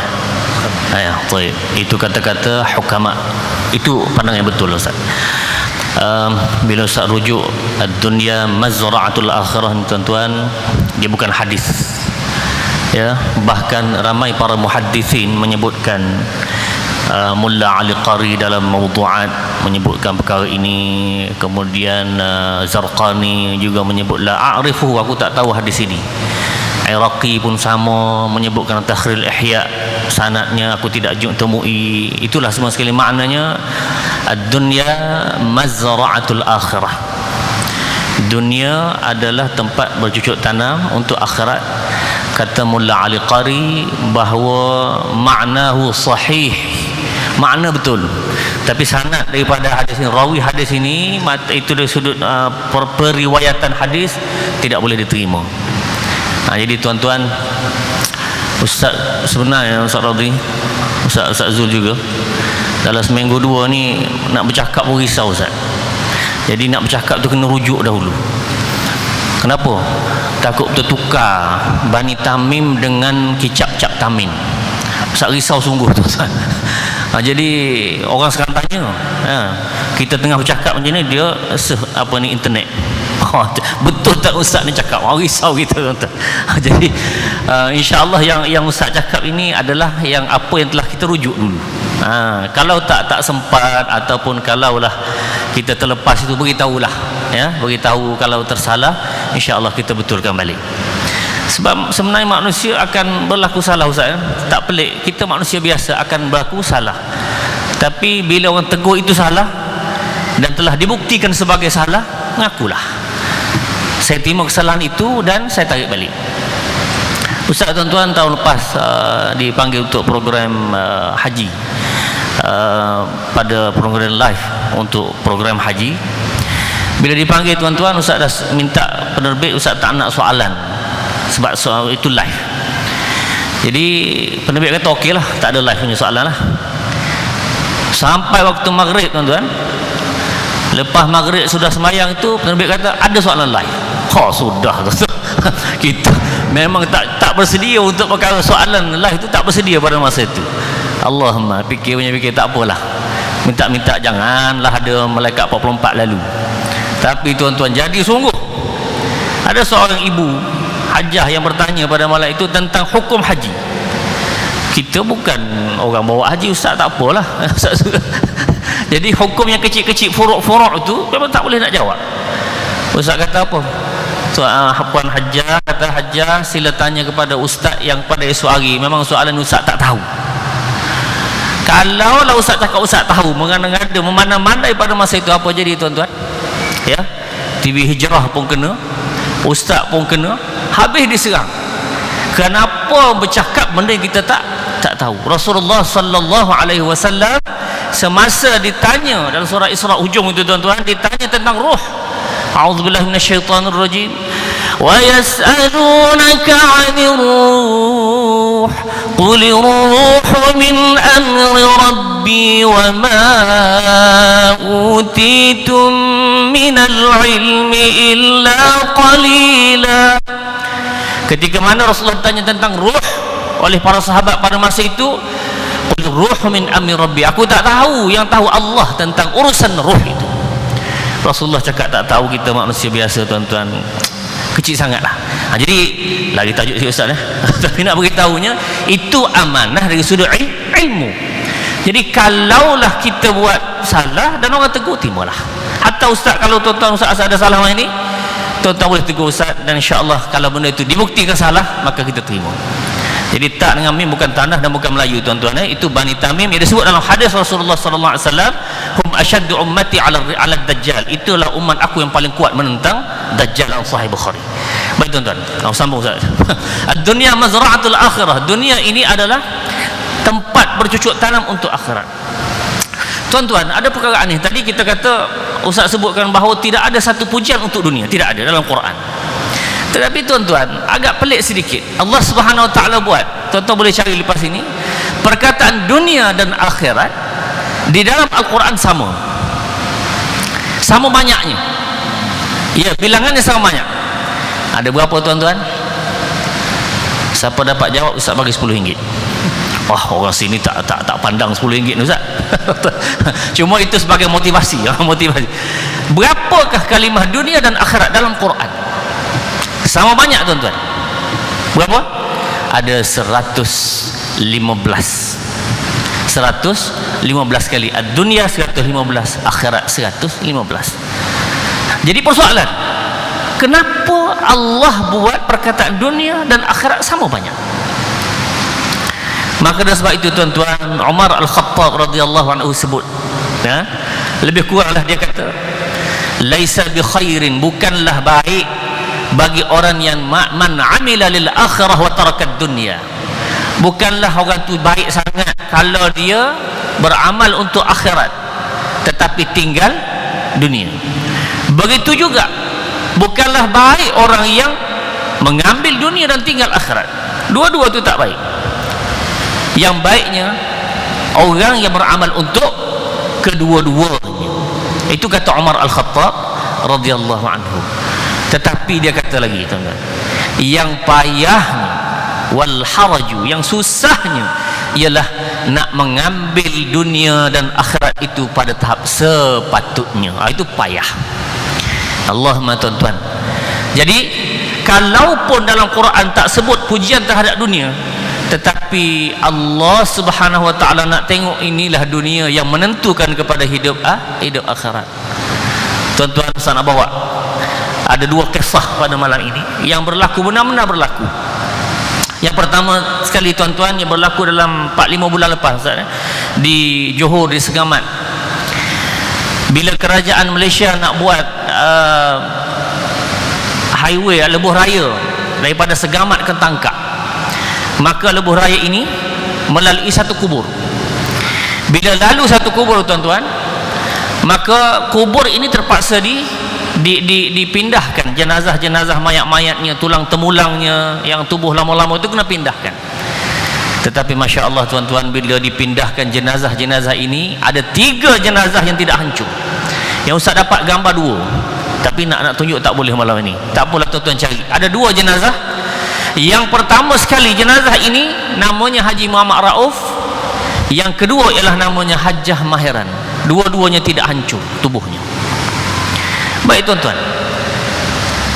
Ya, baik. Itu kata-kata hukama. Itu pandangan yang betul Ustaz. Bila Ustaz rujuk ad-dunya mazra'atul akhirah, tuan-tuan, dia bukan hadis. Ya, bahkan ramai para muhaddithin menyebutkan, Mulla Ali Qari dalam mawdu'at menyebutkan perkara ini, kemudian Zarqani juga menyebut la a'rifuhu, aku tak tahu hadis ini. Iraqi pun sama menyebutkan Takhril Ihya, sanadnya aku tidak temui. Itulah semua sekali maknanya ad-dunya mazra'atul akhirah. Dunia adalah tempat bercucuk tanam untuk akhirat. Kata Mulla Ali Qari bahawa maknahu sahih, makna betul, tapi sanad daripada hadis ini, rawi hadis ini, itu dari sudut periwayatan hadis tidak boleh diterima. Jadi tuan-tuan, Ustaz sebenarnya Ustaz Radhi, Ustaz Zul juga dalam seminggu dua ni nak bercakap pun risau Ustaz. Jadi nak bercakap tu kena rujuk dahulu. Kenapa? Takut tertukar Bani Tamim dengan kicap Cap Tamin. Ustaz risau sungguh tu Ustaz. Jadi orang sekarang tanya, kita tengah bercakap macam ni, dia internet. Betul tak Ustaz ni cakap? Risau kita tuan-tuan. Jadi insya-Allah yang Ustaz cakap ini adalah yang apa yang telah kita rujuk dulu. Kalau tak sempat ataupun kalaulah kita terlepas itu, beritahulah ya, beritahu kalau tersalah, insya-Allah kita betulkan balik. Sebab sebenarnya manusia akan berlaku salah Ustaz ya? Tak pelik, kita manusia biasa akan berlaku salah. Tapi bila orang tegur itu salah dan telah dibuktikan sebagai salah, ngakulah, saya terima kesalahan itu dan saya tarik balik. Ustaz, tuan-tuan, tahun lepas dipanggil untuk program haji, pada program live untuk program haji. Bila dipanggil tuan-tuan, Ustaz dah minta penerbit, Ustaz tak nak soalan sebab soal itu live. Jadi penerbit kata okey lah, tak ada live punya soalan lah. Sampai waktu maghrib tuan-tuan, lepas maghrib sudah sembahyang itu, penerbit kata ada soalan live. Sudah kita memang tak bersedia untuk perkara soalan live itu, tak bersedia pada masa itu. Allahumma, fikir tak apalah, minta janganlah ada malaikat 44 lalu. Tapi tuan-tuan, jadi sungguh ada seorang ibu hajah yang bertanya pada malam itu tentang hukum haji. Kita bukan orang bawa haji, Ustaz, tak apalah. Jadi hukum yang kecil-kecil, furuk-furuk itu memang tak boleh nak jawab. Ustaz kata apa? Puan hajah kata, hajah sila tanya kepada Ustaz yang pada esok hari, memang soalan Ustaz tak tahu. Kalau lah Ustaz cakap Ustaz tahu, mengada-ngada memandai-mandai pada masa itu, apa jadi tuan-tuan? Ya, TV Hijrah pun kena, Ustaz pun kena, habis diserang. Kenapa bercakap benda yang kita tak tahu? Rasulullah sallallahu alaihi wasallam semasa ditanya dalam surah Isra hujung itu tuan-tuan, ditanya tentang ruh. A'udzubillahi minasyaitonir rajim. Wa yas'alunaka 'anir ruh qul ruhu min amri rabbi wa ma utitum minal ilmi illa qalila. Ketika mana Rasulullah tanya tentang ruh oleh para sahabat pada masa itu, qul ruhu min amri rabbi, aku tak tahu, yang tahu Allah tentang urusan ruh itu. Rasulullah cakap tak tahu, kita manusia biasa tuan-tuan, kecil sangatlah. Jadi lagi tajuk si Ustaz tapi nak beritahunya itu amanah dari sudut ilmu. Jadi kalaulah kita buat salah dan orang tegur, timalah. Hatta Ustaz, kalau tuan-tuan Ustaz ada salah macam ini, tuan-tuan boleh tegur Ustaz, dan insya-Allah kalau benda itu dibuktikan salah, maka kita terima. Jadi tak dengan mim bukan tanah dan bukan Melayu tuan-tuan, itu Bani Tamim yang disebut dalam hadis Rasulullah sallallahu alaihi wasallam, hum asyaddu ummati ala dajjal, itulah umat aku yang paling kuat menentang dajjal. Sahih Bukhari. Baik tuan-tuan, sambung Ustaz. Ad-dunya mazra'atul akhirah, dunia ini adalah tempat bercucuk tanam untuk akhirat. Tuan-tuan, ada perkara aneh. Tadi kita kata, Ustaz sebutkan bahawa tidak ada satu pujian untuk dunia, tidak ada dalam Quran. Tetapi tuan-tuan, agak pelik sedikit. Allah Subhanahu Wa Taala buat, tuan-tuan boleh cari lepas ini, perkataan dunia dan akhirat di dalam Al-Quran sama banyaknya. Ya, bilangannya sama banyak. Ada berapa tuan-tuan? Siapa dapat jawab, Ustaz bagi RM10. Wah, orang sini tak pandang RM10 Ustaz. Cuma itu sebagai motivasi. Berapakah kalimah dunia dan akhirat dalam Quran? Sama banyak tuan-tuan. Berapa? Ada 115 kali. Ad-dunya 115, akhirat 115. Jadi persoalan, kenapa Allah buat perkataan dunia dan akhirat sama banyak? Maka dari sebab itu tuan-tuan, Umar Al-Khattab radhiyallahu anhu sebut, lebih kuranglah dia kata, laisa bi khairin, bukanlah baik bagi orang yang man amila lil akhirah wa tarakat dunya, bukanlah orang tu baik sangat kalau dia beramal untuk akhirat tetapi tinggal dunia. Begitu juga bukanlah baik orang yang mengambil dunia dan tinggal akhirat. Dua-dua itu tak baik. Yang baiknya orang yang beramal untuk kedua-duanya. Itu kata Umar Al-Khattab radhiyallahu anhu. Tetapi dia kata lagi tuan-tuan, yang payahnya wal haraju, yang susahnya ialah nak mengambil dunia dan akhirat itu pada tahap sepatutnya. Itu payah. Allahumma tuan-tuan. Jadi kalaupun dalam Quran tak sebut pujian terhadap dunia, tetapi Allah Subhanahu Wa Taala nak tengok inilah dunia yang menentukan kepada hidup akhirat. Tuan-tuan, saya nak bawa ada dua kisah pada malam ini yang berlaku, benar-benar berlaku. Yang pertama sekali tuan-tuan, yang berlaku dalam 4-5 bulan lepas di Johor, di Segamat, bila kerajaan Malaysia nak buat highway lebuh raya daripada Segamat ke Tangkak. Maka lebuh raya ini melalui satu kubur. Bila lalu satu kubur, tuan-tuan, maka kubur ini terpaksa dipindahkan. Jenazah-jenazah mayat-mayatnya, tulang temulangnya yang tubuh lama-lama itu kena pindahkan. Tetapi Masya Allah, tuan-tuan, bila dipindahkan jenazah-jenazah ini, ada 3 jenazah yang tidak hancur. Yang Ustaz dapat gambar 2, tapi nak tunjuk tak boleh malam ini. Tak apalah, tuan-tuan cari. Ada 2 jenazah. Yang pertama sekali, jenazah ini namanya Haji Muhammad Rauf. Yang kedua ialah namanya Hajjah Mahiran. Dua-duanya tidak hancur tubuhnya. Baik, tuan-tuan,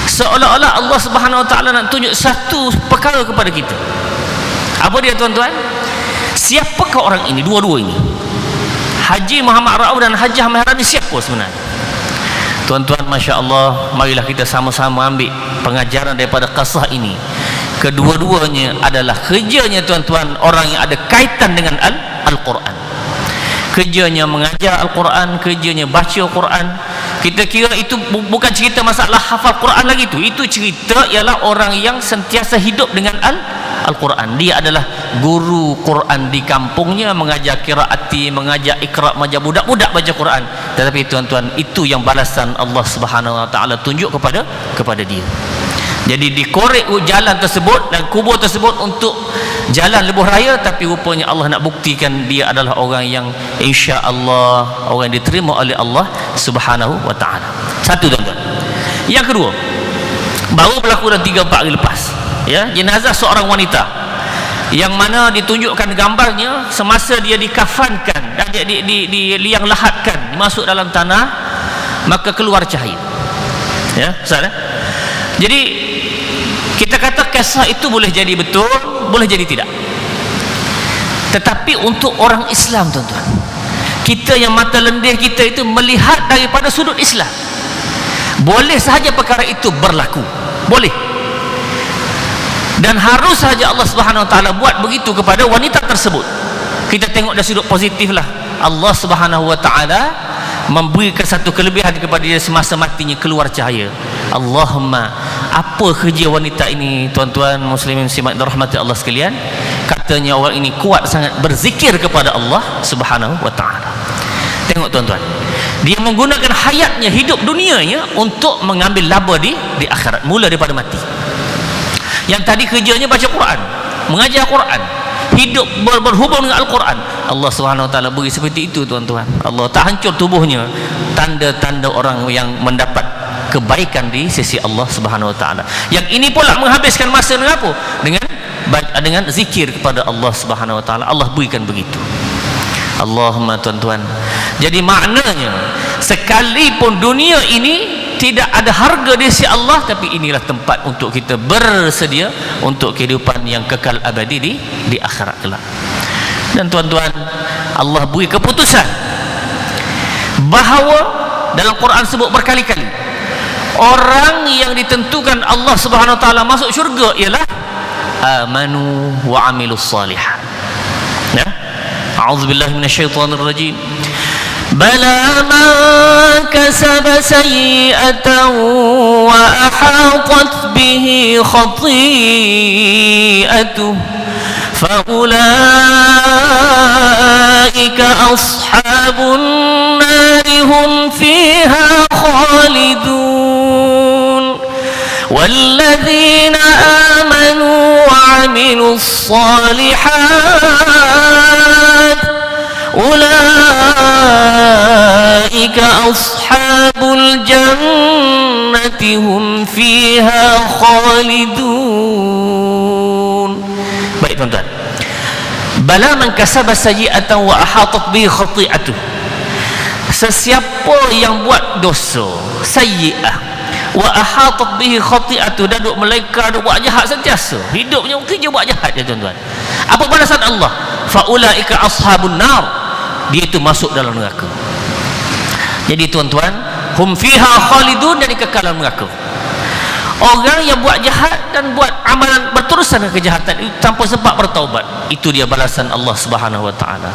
seolah-olah Allah Subhanahu Wa Taala nak tunjuk satu perkara kepada kita. Apa dia, tuan-tuan? Siapakah orang ini, dua-dua ini? Haji Muhammad Rauf dan Hajjah Mahiran ini siapa sebenarnya? Tuan-tuan, Masya Allah, marilah kita sama-sama ambil pengajaran daripada kisah ini. Kedua-duanya adalah kerjanya, tuan-tuan, orang yang ada kaitan dengan Al-Quran. Kerjanya mengajar Al-Quran, kerjanya baca Al-Quran. Kita kira itu bukan cerita masalah hafal Quran lagi tu. Itu cerita ialah orang yang sentiasa hidup dengan Al-Quran. Dia adalah guru Quran di kampungnya, mengajar qiraati, mengajar iqra, mengajar budak-budak baca Quran. Tetapi tuan-tuan, itu yang balasan Allah Subhanahu Wa Taala tunjuk kepada dia. Jadi dikorek jalan tersebut dan kubur tersebut untuk jalan lebuh raya, tapi rupanya Allah nak buktikan dia adalah orang yang insya-Allah orang yang diterima oleh Allah Subhanahu Wa Taala. Satu, tuan-tuan. Yang kedua, baru berlaku dalam 3-4 hari lepas, ya, jenazah seorang wanita yang mana ditunjukkan gambarnya semasa dia dikafankan dan di liang lahatkan, masuk dalam tanah, maka keluar cahaya. Ya, Ustaz, jadi kita kata kisah itu boleh jadi betul, boleh jadi tidak. Tetapi untuk orang Islam, tuan-tuan, kita yang mata lendir kita itu melihat daripada sudut Islam, boleh sahaja perkara itu berlaku, boleh. Dan harus sahaja Allah Subhanahu Wa Taala buat begitu kepada wanita tersebut. Kita tengok dari sudut positif lah. Allah Subhanahu Wa Taala memberikan satu kelebihan kepada dia semasa matinya, keluar cahaya. Allahumma, apa kerja wanita ini, tuan-tuan muslimin muslimat dirahmati Allah sekalian? Katanya orang ini kuat sangat berzikir kepada Allah Subhanahu Wa Taala. Tengok, tuan-tuan, dia menggunakan hayatnya, hidup dunianya untuk mengambil laba di akhirat, mula daripada mati. Yang tadi kerjanya baca Quran, mengajar Quran, hidup berhubung dengan Al-Quran, Allah Subhanahu Wa Taala beri seperti itu, tuan-tuan. Allah tak hancur tubuhnya. Tanda-tanda orang yang mendapat kebaikan di sisi Allah Subhanahu Wa Taala. Yang ini pula menghabiskan masa dengan apa? Dengan zikir kepada Allah Subhanahu Wa Taala. Allah berikan begitu. Allahumma, tuan-tuan. Jadi maknanya, sekalipun dunia ini tidak ada harga di sisi Allah, tapi inilah tempat untuk kita bersedia untuk kehidupan yang kekal abadi di akhirat kelak. Dan tuan-tuan, Allah beri keputusan bahawa dalam Quran sebut berkali-kali, orang yang ditentukan Allah Subhanahu Wa Taala masuk syurga ialah amanu wa amilus salihat. Ya, a'udzubillahi minasyaitonir rajim. Bala man kasaba sayyi'atan wa ahatat bihi khati'atuhu fa ulaika ashabun nari hum fiha khalidun. والذين آمنوا وعملوا الصالحات أولئك أصحاب الجنة هم فيها خالدون. Baik, tuan-tuan, bala man kasaba sayyi'atan wa ahatat bihi khati'atuh, sesiapa yang buat dosa sayyi'ah wa ahatat bihi khati'atuh, dan duk meleka, duk buat jahat sentiasa, hidupnya kerja buat jahat, ya tuan-tuan. Apa balasan Allah? Faulaika ashabun nar, dia itu masuk dalam neraka. Jadi tuan-tuan, hum fiha khalidun, dan kekal dalam neraka. Orang yang buat jahat dan buat amalan berterusan dengan kejahatan itu tanpa sempat bertaubat, itu dia balasan Allah Subhanahu Wa Taala.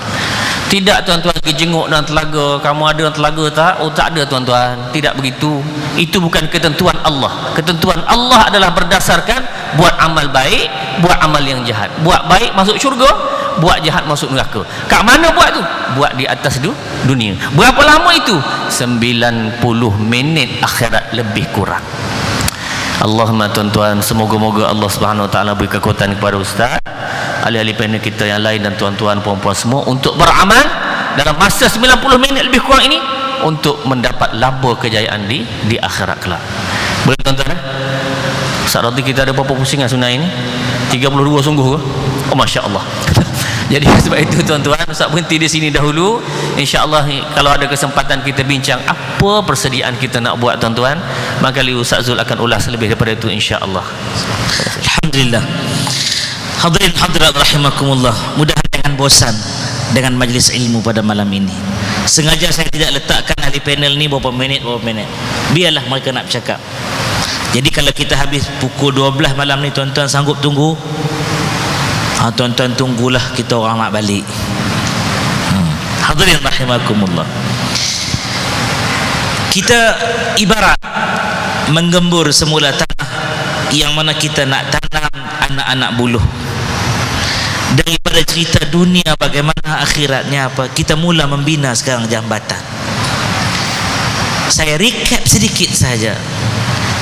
Tidak, tuan-tuan, kejenguk dalam telaga. Kamu ada dalam telaga tak? Oh, tak ada, tuan-tuan. Tidak begitu. Itu bukan ketentuan Allah. Ketentuan Allah adalah berdasarkan buat amal baik, buat amal yang jahat. Buat baik masuk syurga, buat jahat masuk neraka. Kat mana buat tu? Buat di atas dunia. Berapa lama itu? 90 minit akhirat lebih kurang. Allahumma tuan-tuan, semoga-moga Allah Subhanahu Wa Taala beri kekuatan kepada ustaz, ahli-ahli panel kita yang lain dan tuan-tuan puan-puan semua untuk beramal dalam masa 90 minit lebih kurang ini untuk mendapat laba kejayaan di akhirat kelak. Boleh tuan-tuan? Ustaz Radhi, kita ada berapa pusingan sunnah ini? 32 sungguh ke? Oh, masya-Allah. Jadi sebab itu tuan-tuan, Ustaz berhenti di sini dahulu. InsyaAllah kalau ada kesempatan kita bincang apa persediaan kita nak buat tuan-tuan, maka Ustaz Zul akan ulas lebih daripada itu insya-Allah. Alhamdulillah. Hadirin hadirat rahimakumullah, mudah-mudahan jangan bosan dengan majlis ilmu pada malam ini. Sengaja saya tidak letakkan ahli panel ni berapa minit, biarlah mereka nak bercakap. Jadi kalau kita habis pukul 12 malam ni, tuan-tuan sanggup tunggu? Tuan-tuan tunggulah, kita orang nak balik. Hadirin rahimakumullah, kita ibarat menggembur semula tanah yang mana kita nak tanam anak-anak buluh. Daripada cerita dunia bagaimana akhiratnya apa, kita mula membina sekarang jambatan. Saya recap sedikit saja.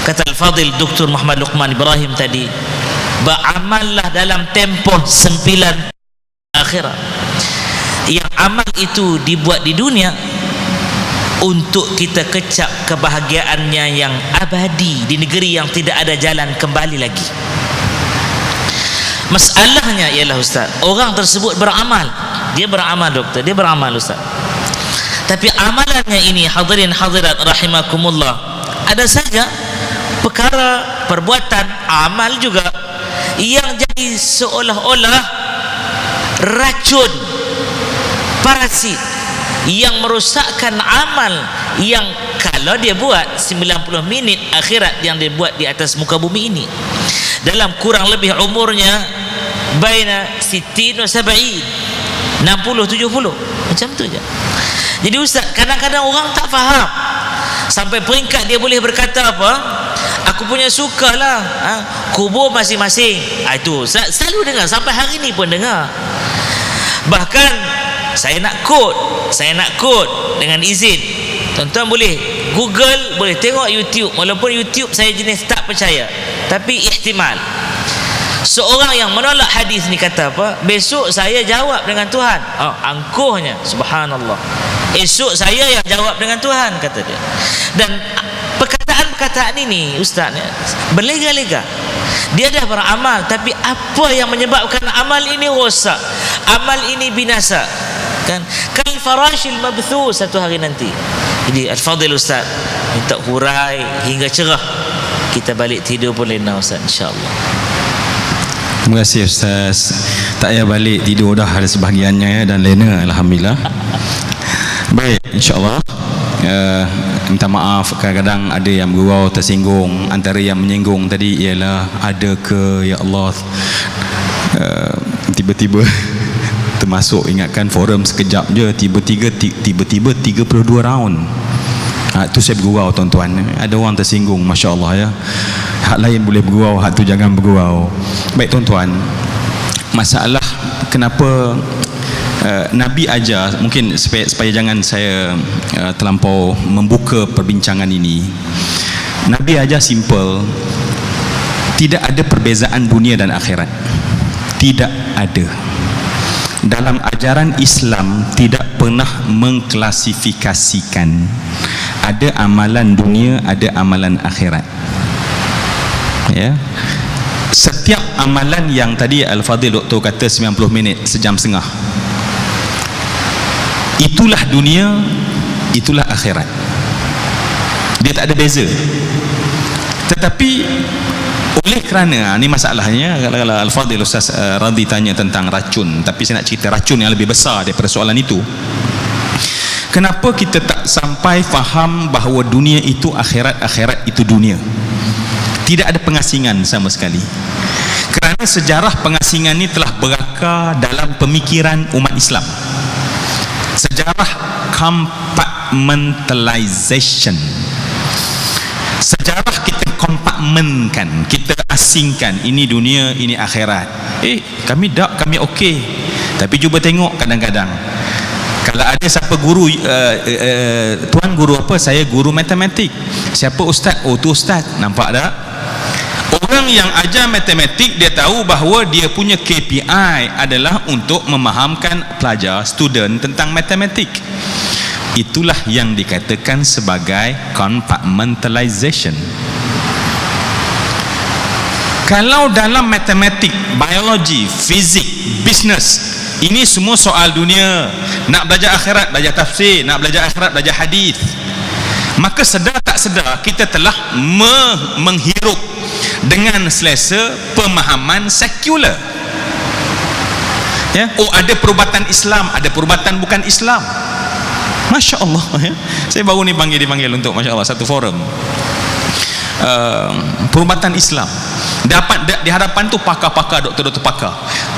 Kata Al-Fadil Dr. Muhammad Luqman Ibrahim tadi, beramallah dalam tempoh 9 akhirat. Yang amal itu dibuat di dunia untuk kita kecap kebahagiaannya yang abadi di negeri yang tidak ada jalan kembali lagi. Masalahnya ialah ustaz, orang tersebut beramal, dia beramal doktor, dia beramal ustaz, tapi amalannya ini hadirin hadirat rahimakumullah, ada saja perkara perbuatan amal juga yang jadi seolah-olah racun, parasit yang merosakkan amal yang kalau dia buat 90 minit akhirat yang dia buat di atas muka bumi ini dalam kurang lebih umurnya baina 60 wa 70, 60-70 macam tu je. Jadi ustaz, kadang-kadang orang tak faham sampai peringkat dia boleh berkata apa, aku punya sukalah kubur masing-masing. Itu selalu dengar, sampai hari ni pun dengar. Bahkan saya nak quote dengan izin, tuan-tuan boleh Google, boleh tengok YouTube, walaupun YouTube saya jenis tak percaya, tapi ihtimal. Seorang yang menolak hadis ni kata apa, besok saya jawab dengan Tuhan. Angkuhnya, subhanallah, esok saya yang jawab dengan Tuhan, kata dia. Dan perkataan ini ustaz berlega-lega. Dia dah beramal, tapi apa yang menyebabkan amal ini rosak, amal ini binasa, kan? Kal farashil mabthus satu hari nanti. Jadi al-fadil ustaz minta hurai hingga cerah, kita balik tidur pun lena ustaz, insya-Allah. Terima kasih Ustaz. Tak payah balik tidur dah ada sebahagiannya dan lena alhamdulillah. Baik, insya-Allah. Minta maaf kadang-kadang ada yang bergurau tersinggung. Antara yang menyinggung tadi ialah ada ke ya Allah tiba-tiba termasuk ingatkan forum sekejap je tiba-tiba 32 round. Itu saya bergurau tuan-tuan. Ada orang tersinggung, masya-Allah ya. Hak lain boleh bergurau, hak tu jangan bergurau. Baik tuan-tuan, masalah kenapa Nabi ajar, mungkin supaya jangan saya terlampau membuka perbincangan ini. Nabi ajar simple, tidak ada perbezaan dunia dan akhirat. Tidak ada. Dalam ajaran Islam tidak pernah mengklasifikasikan ada amalan dunia, ada amalan akhirat. Ya. Setiap amalan yang tadi Al-Fadhil Doktor kata 90 minit, sejam setengah, itulah dunia, itulah akhirat. Dia tak ada beza. Tetapi oleh kerana ni masalahnya, kalau Al-Fadhil Ustaz Radhi tanya tentang racun, tapi saya nak cerita racun yang lebih besar daripada soalan itu. Kenapa kita tak sampai faham bahawa dunia itu akhirat, akhirat itu dunia? Tidak ada pengasingan sama sekali. Kerana sejarah pengasingan ini telah berakar dalam pemikiran umat Islam. Sejarah compartmentalization. Sejarah kita kompartmenkan, kita asingkan, ini dunia, ini akhirat. Kami okey. Tapi cuba tengok kadang-kadang kalau ada siapa guru, tuan guru apa, saya guru matematik, siapa ustaz, tu ustaz. Nampak tak? Orang yang ajar matematik, dia tahu bahawa dia punya KPI adalah untuk memahamkan pelajar, student tentang matematik. Itulah yang dikatakan sebagai compartmentalization. Kalau dalam matematik, biologi, fizik, business, ini semua soal dunia. Nak belajar akhirat, belajar tafsir. Nak belajar akhirat, belajar hadis. Maka sedar tak sedar kita telah menghirup dengan selesa pemahaman sekular. Ya? Ada perubatan Islam, ada perubatan bukan Islam. Masya Allah, ya? Saya baru ni dipanggil untuk Masya Allah satu forum perubatan Islam. Dapat di hadapan tu pakar-pakar, doktor-doktor pakar.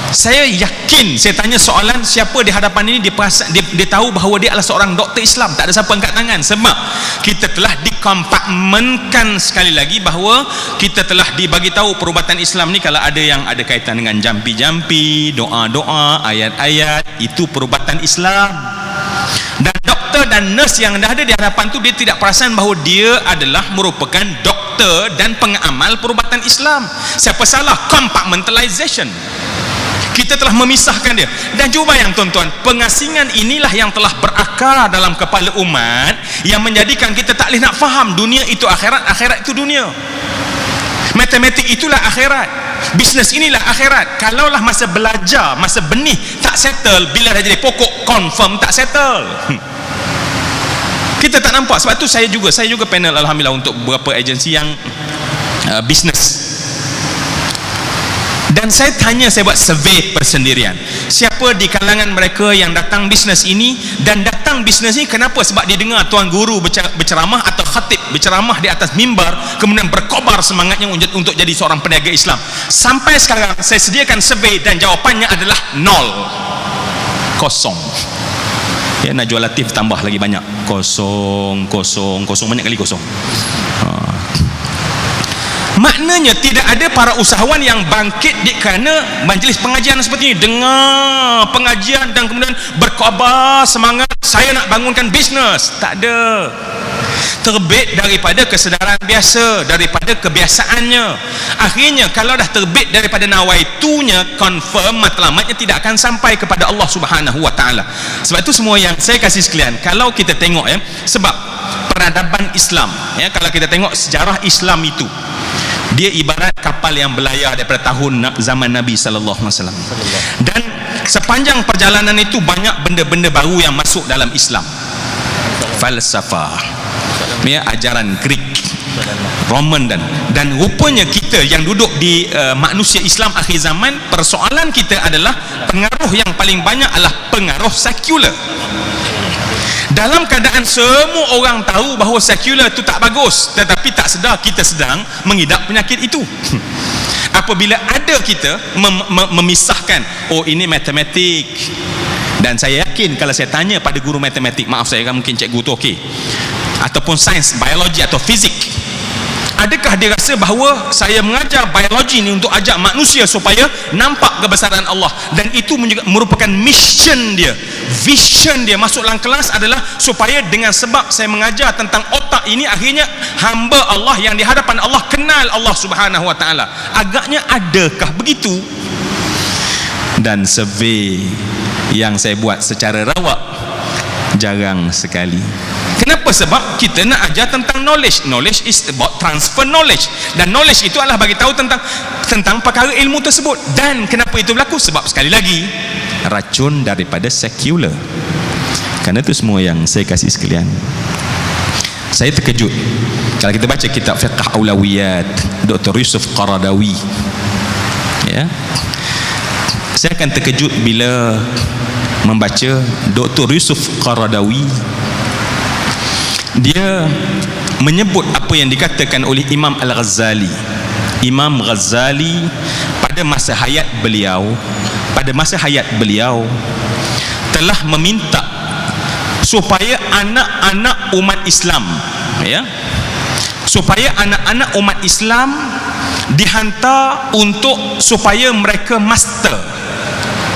Saya yakin, saya tanya soalan, siapa di hadapan ini dia tahu bahawa dia adalah seorang doktor Islam. Tak ada siapa angkat tangan. Sebab kita telah dikompakmenkan sekali lagi bahawa kita telah dibagi tahu perubatan Islam ni, kalau ada yang ada kaitan dengan jampi-jampi, doa-doa, ayat-ayat, itu perubatan Islam. Dan doktor dan nurse yang dah ada di hadapan tu, dia tidak perasan bahawa dia adalah merupakan doktor dan pengamal perubatan Islam. Siapa salah? Compartmentalization. Kita telah memisahkan dia. Dan cuba yang tuan-tuan, pengasingan inilah yang telah berakar dalam kepala umat, yang menjadikan kita tak boleh nak faham dunia itu akhirat, akhirat itu dunia. Matematik itulah akhirat, bisnes inilah akhirat. Kalaulah masa belajar, masa benih tak settle, bila dah jadi pokok confirm tak settle. Kita tak nampak. Sebab tu saya juga panel alhamdulillah untuk beberapa agensi yang bisnes. Dan saya buat survey persendirian. Siapa di kalangan mereka yang datang bisnes ini, dan datang bisnes ini kenapa? Sebab dia dengar tuan guru berceramah atau khatib berceramah di atas mimbar, kemudian berkobar semangatnya untuk jadi seorang peniaga Islam. Sampai sekarang saya sediakan survey dan jawapannya adalah 0. Kosong. Ya, Najwa Latif tambah lagi banyak. Kosong, banyak kali kosong. Maknanya tidak ada para usahawan yang bangkit kerana majlis pengajian seperti ini. Dengar pengajian dan kemudian berkobar semangat, saya nak bangunkan bisnes. Tak ada. Terbit daripada kesedaran biasa, daripada kebiasaannya. Akhirnya kalau dah terbit daripada nawaitunya, confirm matlamatnya tidak akan sampai kepada Allah Subhanahu Wa Taala. Sebab itu semua yang saya kasih sekalian, kalau kita tengok sebab peradaban Islam, kalau kita tengok sejarah Islam itu, dia ibarat kapal yang berlayar daripada tahun zaman Nabi sallallahu alaihi wasallam. Dan sepanjang perjalanan itu banyak benda-benda baru yang masuk dalam Islam. Falsafah, ajaran Greek, Roman, dan rupanya kita yang duduk di manusia Islam akhir zaman, persoalan kita adalah pengaruh yang paling banyak adalah pengaruh sekular. Dalam keadaan semua orang tahu bahawa sekular itu tak bagus, tetapi tak sedar kita sedang mengidap penyakit itu. Apabila ada kita memisahkan, ini matematik, dan saya yakin kalau saya tanya pada guru matematik, maaf saya kan mungkin cikgu tu okey, ataupun sains, biologi atau fizik, adakah dia rasa bahawa saya mengajar biologi ni untuk ajak manusia supaya nampak kebesaran Allah, dan itu merupakan mission dia, vision dia masuk dalam kelas adalah supaya dengan sebab saya mengajar tentang otak ini, akhirnya hamba Allah yang di hadapan Allah kenal Allah Subhanahu Wa Taala. Agaknya adakah begitu? Dan survey yang saya buat secara rawak, jarang sekali. Kenapa? Sebab kita nak ajar tentang knowledge. Knowledge is about transfer knowledge, dan knowledge itu adalah bagi tahu tentang perkara ilmu tersebut. Dan kenapa itu berlaku? Sebab sekali lagi racun daripada sekular. Kerana itu semua yang saya kasih sekalian. Saya terkejut kalau kita baca kitab Fiqh Aulawiyat Dr. Yusuf Qaradawi, saya akan terkejut bila membaca Dr. Yusuf Qaradawi. Dia menyebut apa yang dikatakan oleh Imam Al-Ghazali. Imam Ghazali pada masa hayat beliau telah meminta supaya anak-anak umat Islam supaya anak-anak umat Islam dihantar untuk supaya mereka master,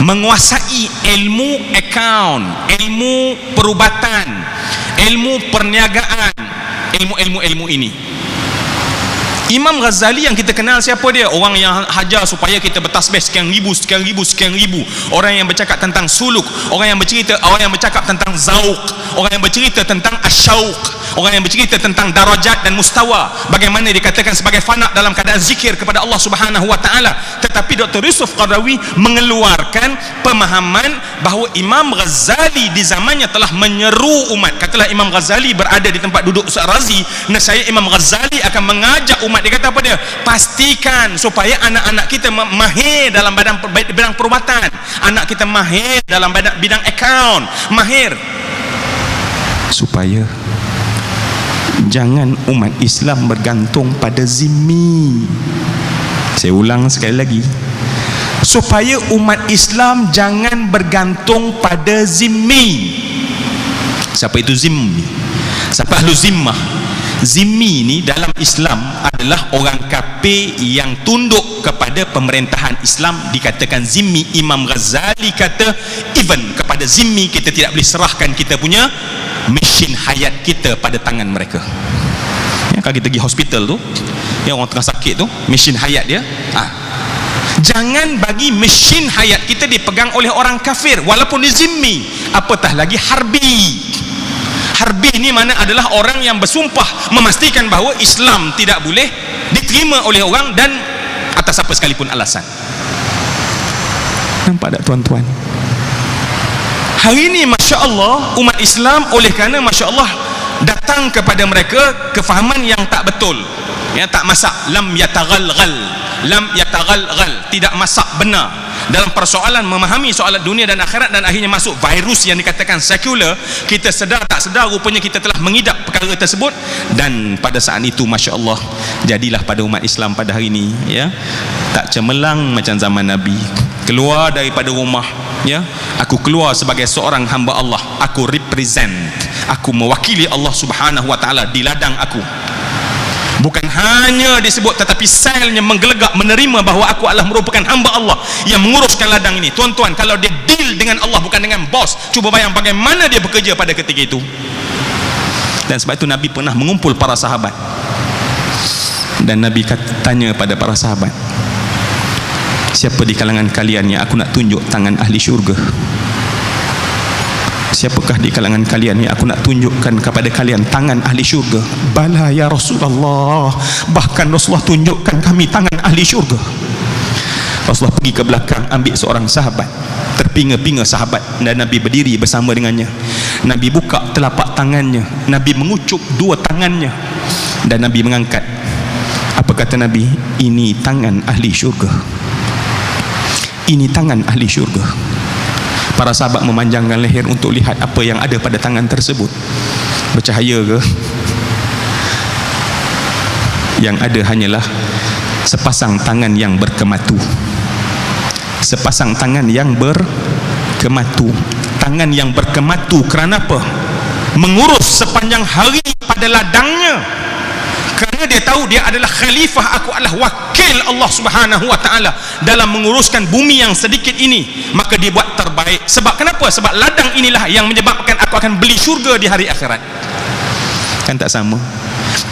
menguasai ilmu account, ilmu perubatan, ilmu perniagaan, ilmu ini. Imam Ghazali yang kita kenal siapa dia? Orang yang hajar supaya kita bertasbih sekian ribu. Orang yang bercakap tentang suluk, orang yang bercakap tentang zauq, orang yang bercerita tentang asyauq, orang yang bercerita tentang darajat dan mustawa, bagaimana dikatakan sebagai fana dalam keadaan zikir kepada Allah Subhanahu wa taala. Tetapi Dr. Yusuf Qaradawi mengeluarkan pemahaman bahawa Imam Ghazali di zamannya telah menyeru umat. Katalah Imam Ghazali berada di tempat duduk Ustaz Razi, nescaya Imam Ghazali akan mengajak umat. Dia kata apa dia? Pastikan supaya anak-anak kita mahir dalam bidang perubatan, anak kita mahir dalam bidang account, mahir, supaya jangan umat Islam bergantung pada zimmi. Saya ulang sekali lagi, supaya umat Islam jangan bergantung pada zimmi. Siapa itu zimmi? Siapa ahlu zimmah? Zimmi ni dalam Islam adalah orang kafir yang tunduk kepada pemerintahan Islam, dikatakan zimmi. Imam Ghazali kata even kepada zimmi kita tidak boleh serahkan kita punya mesin hayat kita pada tangan mereka. Ya, kalau kita pergi hospital tu, yang orang tengah sakit tu, mesin hayat dia, jangan bagi mesin hayat kita dipegang oleh orang kafir walaupun dia zimmi, apatah lagi harbi. Harbi ni mana adalah orang yang bersumpah memastikan bahawa Islam tidak boleh diterima oleh orang dan atas apa sekalipun alasan. Nampak tak tuan-tuan? Hari ini Masya Allah umat Islam oleh kerana Masya Allah datang kepada mereka kefahaman yang tak betul, yang tak masak, lam yataghalghal, tidak masak benar dalam persoalan memahami soalan dunia dan akhirat, dan akhirnya masuk virus yang dikatakan sekular. Kita sedar tak sedar rupanya kita telah mengidap perkara tersebut, dan pada saat itu Masya Allah jadilah pada umat Islam pada hari ini, ya, tak cemerlang macam zaman Nabi. Keluar daripada rumah, ya, aku keluar sebagai seorang hamba Allah, aku represent, aku mewakili Allah Subhanahu wa taala di ladang aku. Bukan hanya disebut, tetapi selnya menggelegak menerima bahawa aku adalah merupakan hamba Allah yang menguruskan ladang ini. Tuan-tuan, kalau dia deal dengan Allah bukan dengan bos, cuba bayang bagaimana dia bekerja pada ketika itu. Dan sebab itu Nabi pernah mengumpul para sahabat, dan Nabi tanya pada para sahabat, siapa di kalangan kalian yang aku nak tunjuk tangan ahli syurga? Siapakah di kalangan kalian yang aku nak tunjukkan kepada kalian tangan ahli syurga? Bala ya Rasulullah, bahkan Rasulullah tunjukkan kami tangan ahli syurga. Rasulullah pergi ke belakang, ambil seorang sahabat, terpinga-pinga sahabat, dan Nabi berdiri bersama dengannya. Nabi buka telapak tangannya, Nabi mengucup dua tangannya, dan Nabi mengangkat. Apa kata Nabi? Ini tangan ahli syurga, ini tangan ahli syurga. Para sahabat memanjangkan leher untuk lihat apa yang ada pada tangan tersebut. Bercahaya ke? Yang ada hanyalah sepasang tangan yang berkematu. Sepasang tangan yang berkematu. Tangan yang berkematu kerana apa? Mengurus sepanjang hari pada ladangnya. Kerana dia tahu dia adalah khalifah, aku adalah wakil Allah Subhanahu wa taala dalam menguruskan bumi yang sedikit ini, maka dia buat terbaik. Sebab kenapa? Sebab ladang inilah yang menyebabkan aku akan beli syurga di hari akhirat. Kan tak sama?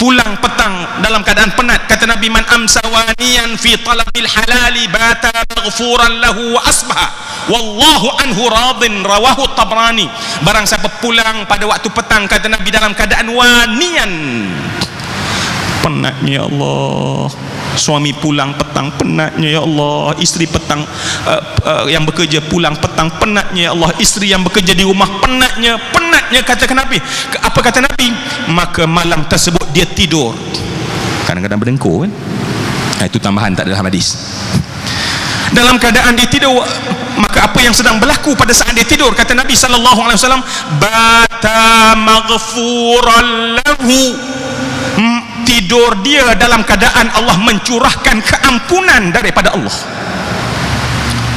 Pulang petang dalam keadaan penat, kata Nabi, man amsawaniyan fi talabil halali bata maghfuran lahu wa asbaha wallahu anhu radin, rawahu Tabrani. Barang siapa pulang pada waktu petang, kata Nabi, dalam keadaan wanian, penatnya ya Allah, suami pulang petang penatnya ya Allah, isteri petang yang bekerja pulang petang penatnya ya Allah, isteri yang bekerja di rumah penatnya katakan Nabi. Apa kata Nabi? Maka malam tersebut dia tidur, kadang-kadang berdengkur kan, itu tambahan tak dalam hadis. Dalam keadaan dia tidur, maka apa yang sedang berlaku pada saat dia tidur, kata Nabi SAW, bata maghfuran lahu, tidur dia dalam keadaan Allah mencurahkan keampunan daripada Allah.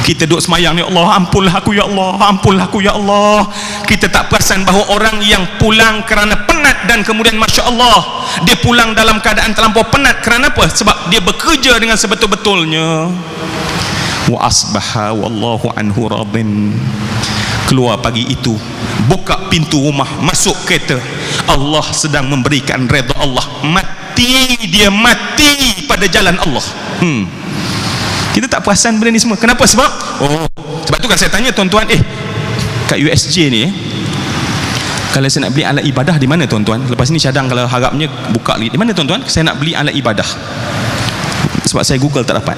Kita duduk semayang, ya Allah ampunlah aku ya Allah, ampunlah aku ya Allah. Kita tak perasan bahawa orang yang pulang kerana penat penat dan kemudian Masya Allah dia pulang dalam keadaan terlampau penat. Kerana apa? Sebab dia bekerja dengan sebetul-betulnya. Wa asbaha wallahu anhu radin. Keluar pagi itu, buka pintu rumah, masuk kereta, Allah sedang memberikan redha Allah. Mati, dia mati pada jalan Allah. Kita tak perasan benda ni semua. Kenapa? Sebab sebab tu kan saya tanya tuan-tuan, kat USJ ni kalau saya nak beli alat ibadah di mana tuan-tuan? Lepas ni cadang kalau harapnya buka lagi. Di mana tuan-tuan? Saya nak beli alat ibadah. Sebab saya Google tak dapat.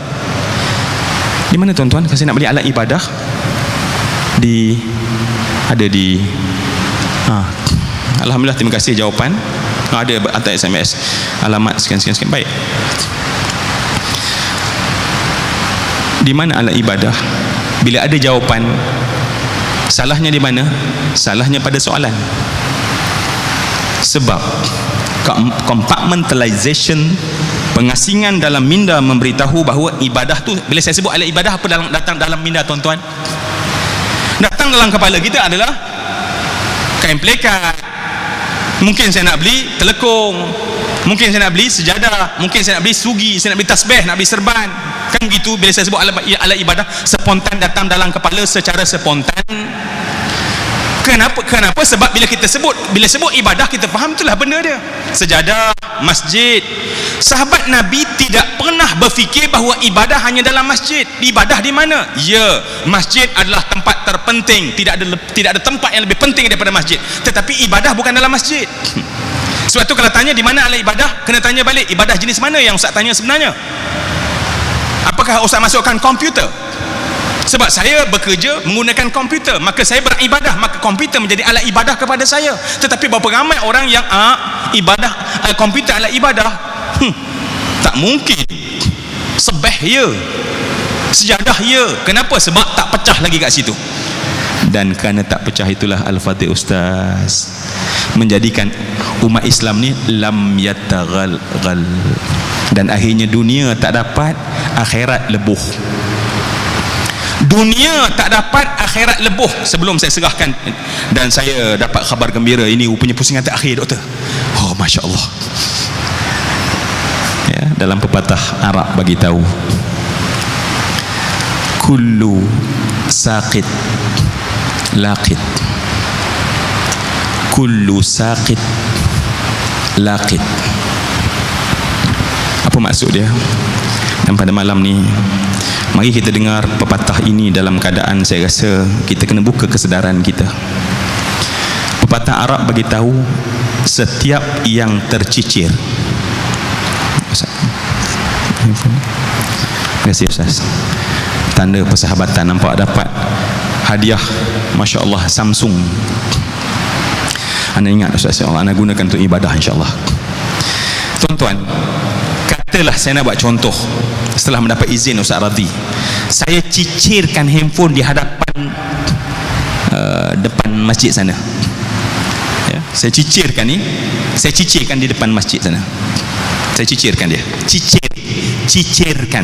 Di mana tuan-tuan? Kalau saya nak beli alat ibadah ada di Alhamdulillah, terima kasih jawapan. Ada hantar SMS alamat sekian. Baik. Di mana alat ibadah? Bila ada jawapan, salahnya di mana? Salahnya pada soalan. Sebab compartmentalization, pengasingan dalam minda memberitahu bahawa ibadah tu, bila saya sebut alat ibadah, apa datang dalam minda tuan-tuan? Datang dalam kepala kita adalah kain pelekat, mungkin saya nak beli telekung, mungkin saya nak beli sejadah, mungkin saya nak beli sugi, saya nak beli tasbih, nak beli serban. Kan begitu. Bila saya sebut alat ibadah, spontan datang dalam kepala secara spontan. Kenapa? Sebab bila sebut ibadah, kita faham itulah benda dia. Sejadah, masjid. Sahabat Nabi tidak pernah berfikir bahawa ibadah hanya dalam masjid. Ibadah di mana? Ya, masjid adalah tempat terpenting. Tidak ada tempat yang lebih penting daripada masjid. Tetapi ibadah bukan dalam masjid. Sebab tu kalau tanya di mana alat ibadah, kena tanya balik, ibadah jenis mana yang Ustaz tanya sebenarnya? Apakah Ustaz masukkan komputer? Sebab saya bekerja menggunakan komputer, maka saya beribadah, maka komputer menjadi alat ibadah kepada saya. Tetapi berapa ramai orang yang ibadah komputer alat ibadah? Tak mungkin. Sebeh ya, sejadah ya. Kenapa? Sebab tak pecah lagi kat situ. Dan kerana tak pecah itulah Al-Fatih Ustaz menjadikan umat Islam ni lam yataghal. Dan akhirnya dunia tak dapat, akhirat lebuh. Dunia tak dapat, akhirat lebuh. Sebelum saya serahkan, dan saya dapat khabar gembira, ini rupanya pusingan terakhir doktor. Oh, Masya Allah. Ya, dalam pepatah Arab bagi tahu, kullu saqit laqit, kullu saqit laqit. Apa maksud dia? Dan pada malam ni, mari kita dengar pepatah ini dalam keadaan saya rasa kita kena buka kesedaran kita. Pepatah Arab bagi tahu, setiap yang tercicir. Terima kasih Ustaz. Tanda persahabatan, nampak dapat hadiah, Masya Allah, Samsung. Anda ingat Ustaz, anda gunakan untuk ibadah insya-Allah. Tuan-tuan, katalah saya nak buat contoh. Setelah mendapat izin Ustaz Radhi, saya cicirkan handphone di hadapan depan masjid sana. Ya, saya cicirkan di depan masjid sana. Saya cicirkan dia. Cicirkan.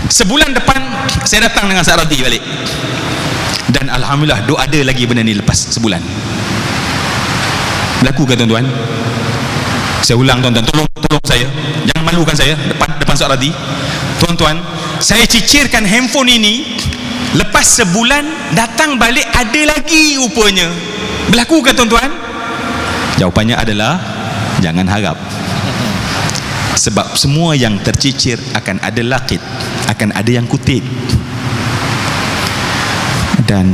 Sebulan depan saya datang dengan Ustaz Radhi balik. Dan alhamdulillah, doa ada lagi benda ni lepas sebulan. Berlaku ke tuan-tuan? Saya ulang tuan-tuan, tolong saya, jangan malukan saya depan Ustaz Radhi. Tuan-tuan, saya cicirkan handphone ini, lepas sebulan datang balik ada lagi rupanya. Berlaku ke tuan-tuan? Jawapannya adalah jangan harap. Sebab semua yang tercicir akan ada laqit, akan ada yang kutip. Dan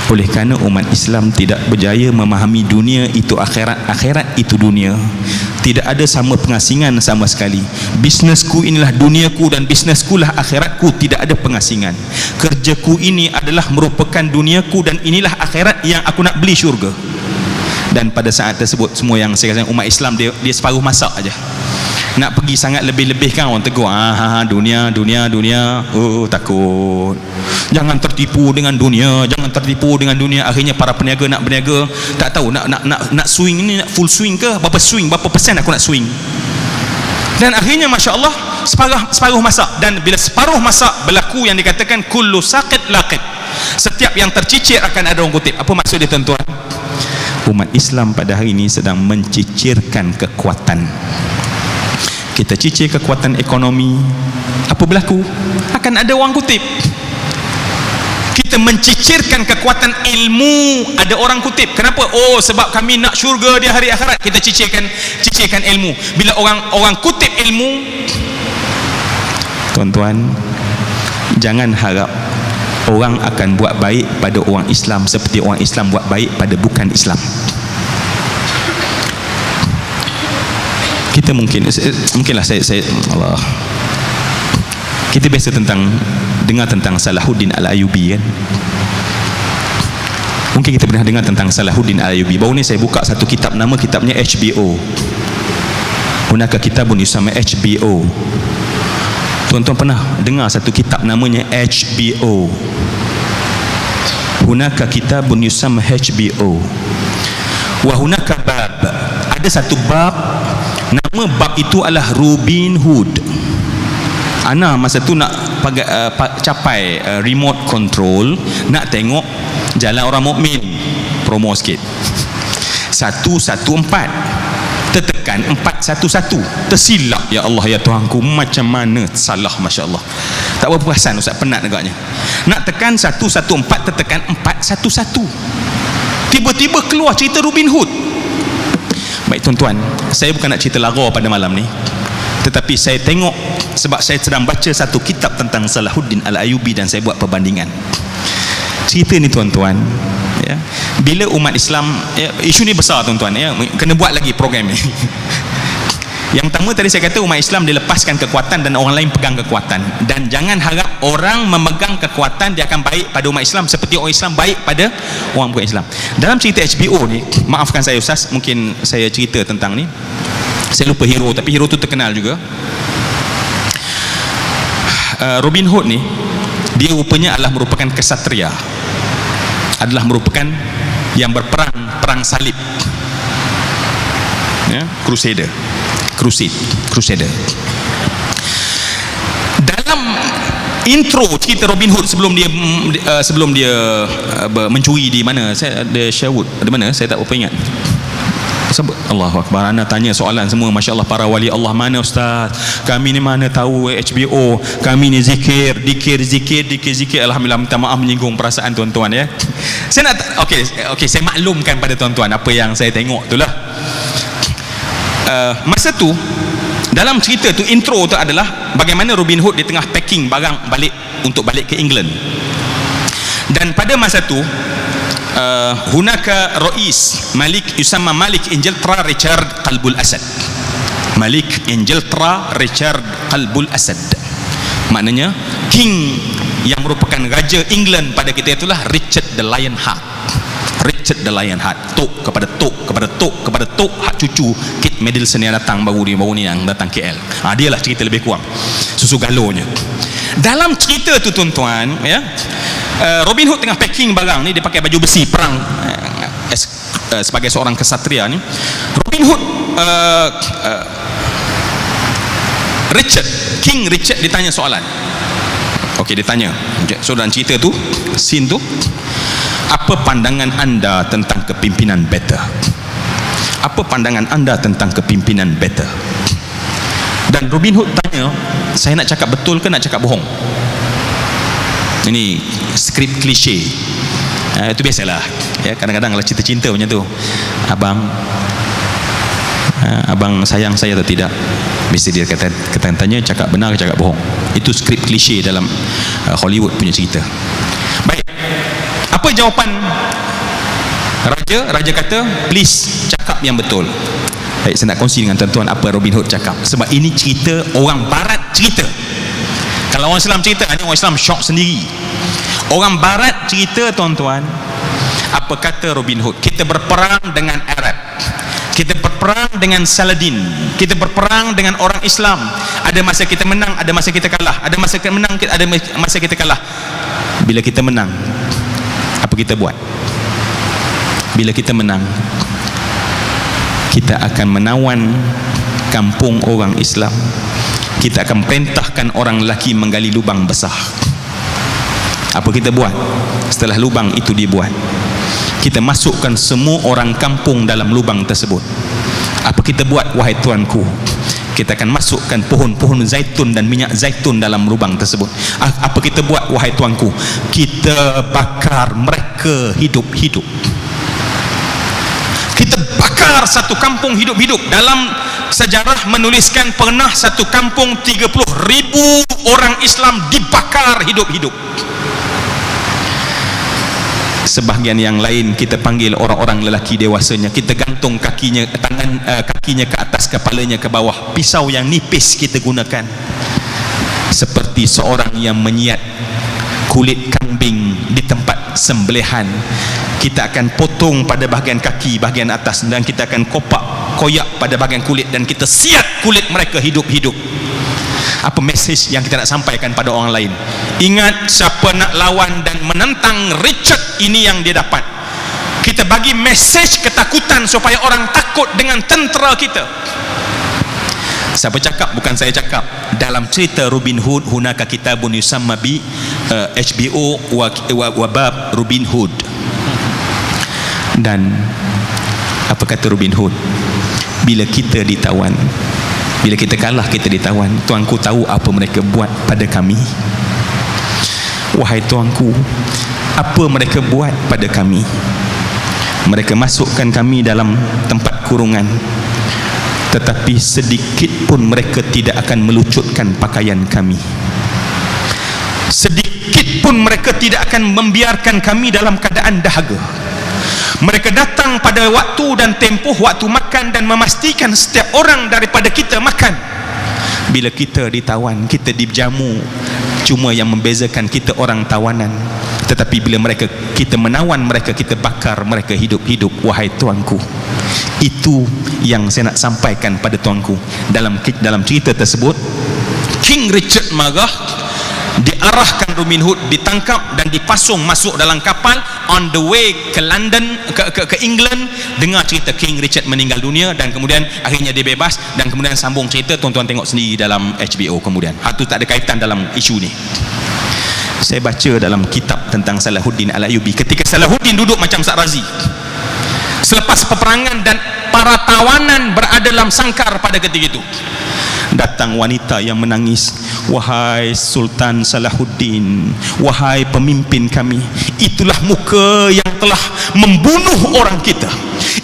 oleh kerana umat Islam tidak berjaya memahami dunia itu akhirat, akhirat itu dunia, tidak ada sama pengasingan sama sekali. Bisnesku inilah duniaku dan bisnesku lah akhiratku, tidak ada pengasingan. Kerjaku ini adalah merupakan duniaku dan inilah akhirat yang aku nak beli syurga. Dan pada saat tersebut, semua yang saya katakan umat Islam, dia separuh masak aja. Nak pergi sangat lebih-lebihkan, orang tegur, dunia, oh takut, jangan tertipu dengan dunia, jangan tertipu dengan dunia. Akhirnya para peniaga nak berniaga, tak tahu nak swing ni, nak full swing ke, berapa persen aku nak swing. Dan akhirnya Masya Allah, separuh masak. Dan bila separuh masak, berlaku yang dikatakan kullu saqit laqit, setiap yang tercicir akan ada orang kutip. Apa maksud dia tuan-tuan? umat Islam pada hari ini sedang mencicirkan kekuatan. Kita cicir kekuatan ekonomi, apa berlaku? Akan ada orang kutip. Kita mencicirkan kekuatan ilmu, ada orang kutip. Kenapa? Oh, sebab kami nak syurga di hari akhirat, kita cicirkan ilmu. Bila orang kutip ilmu, tuan-tuan, jangan harap orang akan buat baik pada orang Islam seperti orang Islam buat baik pada bukan Islam. Kita mungkinlah saya Allah, kita biasa dengar tentang Salahuddin Al-Ayyubi kan. Mungkin kita pernah dengar tentang Salahuddin Al-Ayyubi. Baru ni saya buka satu kitab, nama kitabnya HBO. Hunaka kitabun yusamma HBO. Tuan-tuan pernah dengar satu kitab namanya HBO? Hunaka kitabun yusamma HBO. Wa hunaka bab. Ada satu bab, nama bab itu adalah Robin Hood. Ana masa tu nak capai remote control, nak tengok jalan orang mukmin, promo sikit 114 tertekan 411, tersilap. Ya Allah, ya Tuhanku, macam mana salah, Masya Allah. Tak berapa perasan Ustaz, penat agaknya. Nak tekan 114, tertekan 411, tiba-tiba keluar cerita Robin Hood. Baik tuan-tuan, saya bukan nak cerita lara pada malam ni, tetapi saya tengok, sebab saya sedang baca satu kitab tentang Salahuddin Al-Ayyubi dan saya buat perbandingan cerita ni tuan-tuan, ya. Bila umat Islam, ya, isu ni besar tuan-tuan, ya, kena buat lagi program ni. Yang pertama tadi saya kata, umat Islam dilepaskan kekuatan dan orang lain pegang kekuatan, dan jangan harap orang memegang kekuatan dia akan baik pada umat Islam seperti orang Islam baik pada orang bukan Islam. Dalam cerita HBO ni, maafkan saya Ustaz, mungkin saya cerita tentang ni, saya lupa hero, tapi hero tu terkenal juga. Robin Hood ni, dia rupanya adalah merupakan kesatria, adalah merupakan yang berperang perang salib, ya, crusader. Dalam intro cerita Robin Hood, sebelum dia mencuri di mana, saya ada Sherwood, ada mana saya tak berapa ingat. Allahu Akbar, anda tanya soalan semua, Masya Allah, para wali Allah mana Ustaz? Kami ni mana tahu HBO, kami ni zikir. Alhamdulillah, minta maaf menyinggung perasaan tuan-tuan, ya. Saya nak okey, saya maklumkan pada tuan-tuan apa yang saya tengok itulah. Masa tu dalam cerita tu, intro tu adalah bagaimana Robin Hood di tengah packing barang untuk balik ke England. Dan pada masa tu hunaka Rais Malik yusamma Malik Ingilterra Richard Qalbul Asad. Malik Ingilterra Richard Qalbul Asad, maknanya king yang merupakan raja England pada kita itulah Richard the Lionheart. Richard the Lionheart, tok kepada tok, hak cucu Kate Middleton yang datang baru ni yang datang KL. Dia lah cerita lebih kurang susu galonya. Dalam cerita tu tuan-tuan, ya, Robin Hood tengah packing barang ni, dia pakai baju besi perang sebagai seorang kesatria ni. Robin Hood, King Richard ditanya soalan. Okey, dia tanya. So dalam cerita tu, scene tu, apa pandangan anda tentang kepimpinan better? Apa pandangan anda tentang kepimpinan better? Dan Robin Hood tanya, saya nak cakap betul ke nak cakap bohong? Ini skrip klise, itu biasalah, ya. Kadang-kadang kalau cerita cinta macam tu, abang sayang saya atau tidak, mesti dia kata tanya cakap benar ke cakap bohong. Itu skrip klise dalam Hollywood punya cerita. Baik, apa jawapan raja kata, please cakap yang betul. Baik, saya nak kongsi dengan tuan-tuan apa Robin Hood cakap, sebab ini cerita orang barat cerita. Kalau orang Islam cerita, hanya orang Islam syok sendiri. Orang barat cerita tuan-tuan, apa kata Robin Hood? Kita berperang dengan Arab, kita berperang dengan Saladin, kita berperang dengan orang Islam. Ada masa kita menang, ada masa kita kalah. Ada masa kita menang, ada masa kita kalah. Bila kita menang, apa kita buat? Bila kita menang, kita akan menawan kampung orang Islam. Kita akan perintahkan orang lelaki menggali lubang besar. Apa kita buat? Setelah lubang itu dibuat, kita masukkan semua orang kampung dalam lubang tersebut. Apa kita buat wahai tuanku? Kita akan masukkan pohon-pohon zaitun dan minyak zaitun dalam lubang tersebut. Apa kita buat wahai tuanku? Kita bakar mereka hidup-hidup. Kita bakar satu kampung hidup-hidup. Dalam sejarah menuliskan pernah satu kampung 30,000 orang Islam dibakar hidup-hidup. Sebahagian yang lain kita panggil orang-orang lelaki dewasanya, kita gantung kakinya ke atas, kepalanya ke bawah, pisau yang nipis kita gunakan, seperti seorang yang menyiat kulit kambing di tempat sembelihan. Kita akan potong pada bahagian kaki, bahagian atas, dan kita akan koyak pada bahagian kulit, dan kita siat kulit mereka hidup-hidup. Apa mesej yang kita nak sampaikan pada orang lain? Ingat, siapa nak lawan dan menentang Richard, ini yang dia dapat. Kita bagi mesej ketakutan supaya orang takut dengan tentera kita. Siapa cakap? Bukan saya cakap. Dalam cerita Robin Hood, hunaka kitabun yusamma bi HBO wa bab Robin Hood. Dan apa kata Robin Hood? Bila kita ditawan, bila kita kalah, kita ditawan, tuanku tahu apa mereka buat pada kami. Wahai tuanku, apa mereka buat pada kami? Mereka masukkan kami dalam tempat kurungan, tetapi sedikit pun mereka tidak akan melucutkan pakaian kami. Sedikit pun mereka tidak akan membiarkan kami dalam keadaan dahaga. Mereka datang pada waktu dan tempoh waktu makan dan memastikan setiap orang daripada kita makan. Bila kita ditawan, kita dijamu, cuma yang membezakan kita orang tawanan. Tetapi bila kita menawan mereka, kita bakar mereka hidup-hidup. Wahai tuanku, itu yang saya nak sampaikan pada tuanku. Dalam cerita tersebut, King Richard marah, diarahkan Robin Hood, ditangkap dan dipasung masuk dalam kapal on the way ke London, ke England. Dengar cerita King Richard meninggal dunia, dan kemudian akhirnya dia bebas, dan kemudian sambung cerita, tuan-tuan tengok sendiri dalam HBO kemudian. Itu tak ada kaitan dalam isu ni. Saya baca dalam kitab tentang Salahuddin Al-Ayyubi, ketika Salahuddin duduk macam Ustaz Razi selepas peperangan dan para tawanan berada dalam sangkar pada ketika itu, datang wanita yang menangis, wahai Sultan Salahuddin, wahai pemimpin kami, itulah muka yang telah membunuh orang kita,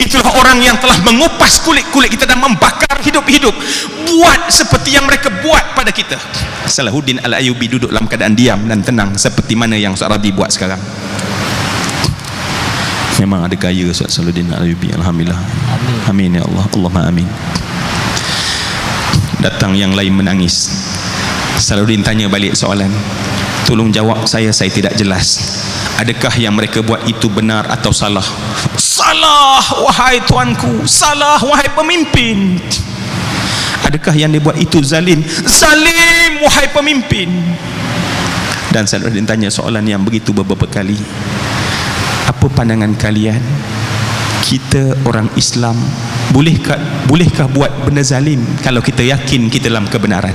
itulah orang yang telah mengupas kulit-kulit kita dan membakar hidup-hidup. Buat seperti yang mereka buat pada kita. Salahuddin Al-Ayyubi duduk dalam keadaan diam dan tenang, seperti mana yang Ustaz Rabi buat sekarang. Memang ada gaya Ustaz Salahuddin Al-Ayyubi, alhamdulillah. Amin ya Allah, Allahumma amin. Datang yang lain menangis. Salahuddin tanya balik soalan, tolong jawab saya tidak jelas. Adakah yang mereka buat itu benar atau salah? Salah wahai tuanku, salah wahai pemimpin. Adakah yang dibuat itu zalim? Zalim wahai pemimpin. Dan Salahuddin tanya soalan yang begitu beberapa kali. Apa pandangan kalian? Kita orang Islam bolehkah buat benda zalim kalau kita yakin kita dalam kebenaran?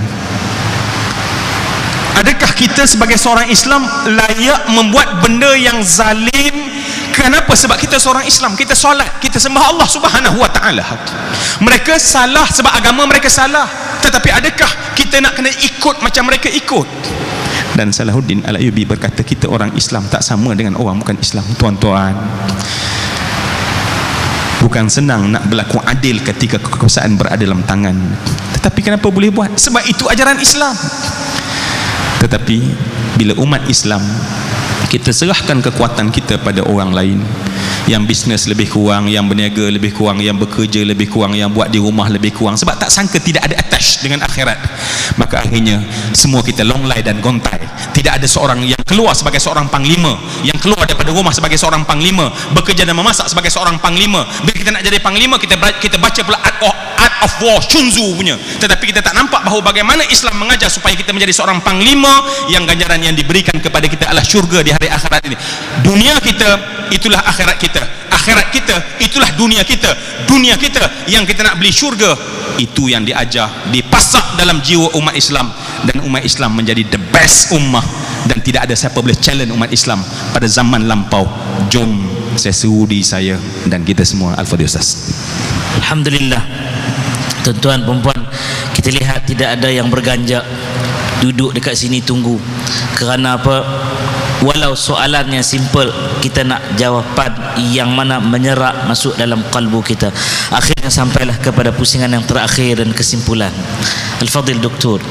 Adakah kita sebagai seorang Islam layak membuat benda yang zalim? Kenapa? Sebab kita seorang Islam, kita solat, kita sembah Allah Subhanahu wa ta'ala. Mereka salah sebab agama mereka salah, tetapi adakah kita nak kena ikut macam mereka ikut? Dan Salahuddin Al-Ayyubi berkata, kita orang Islam tak sama dengan orang bukan Islam. Tuan-tuan, bukan senang nak berlaku adil ketika kekuasaan berada dalam tangan, tetapi kenapa boleh buat? Sebab itu ajaran Islam. Tetapi bila umat Islam, kita serahkan kekuatan kita pada orang lain, yang bisnes lebih kurang, yang berniaga lebih kurang, yang bekerja lebih kurang, yang buat di rumah lebih kurang, sebab tak sangka tidak ada attach dengan akhirat, maka akhirnya semua kita longlai dan gontai. Tidak ada seorang yang keluar sebagai seorang panglima, yang keluar daripada rumah sebagai seorang panglima, bekerja dan memasak sebagai seorang panglima. Bila kita nak jadi panglima, kita baca pula Art of War, Sun Tzu punya, tetapi kita tak nampak bahawa bagaimana Islam mengajar supaya kita menjadi seorang panglima yang ganjaran yang diberikan kepada kita adalah syurga di hari akhirat ini. Dunia kita itulah akhirat kita, akhirat kita itulah dunia kita. Dunia kita yang kita nak beli syurga, itu yang diajar, dipasak dalam jiwa umat Islam, dan umat Islam menjadi the best ummah, dan tidak ada siapa boleh challenge umat Islam pada zaman lampau. Jom saya sudi saya dan kita semua. Al-Fadhil Ustaz. Alhamdulillah. Tuan-tuan puan-puan, kita lihat tidak ada yang berganjak duduk dekat sini tunggu. Kerana apa? Walau soalan yang simple, kita nak jawapan yang mana menyerak masuk dalam kalbu kita. Akhirnya sampailah kepada pusingan yang terakhir dan kesimpulan. Al-Fadhil Doktor,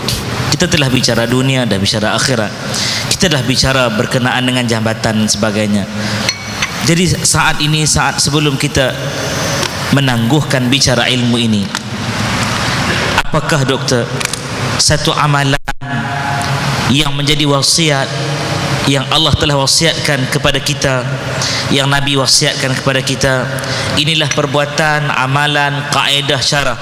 kita telah bicara dunia, dah bicara akhirat, kita dah bicara berkenaan dengan jabatan dan sebagainya. Jadi saat ini, saat sebelum kita menangguhkan bicara ilmu ini, apakah doktor satu amalan yang menjadi wasiat yang Allah telah wasiatkan kepada kita, yang Nabi wasiatkan kepada kita, inilah perbuatan, amalan, kaedah, cara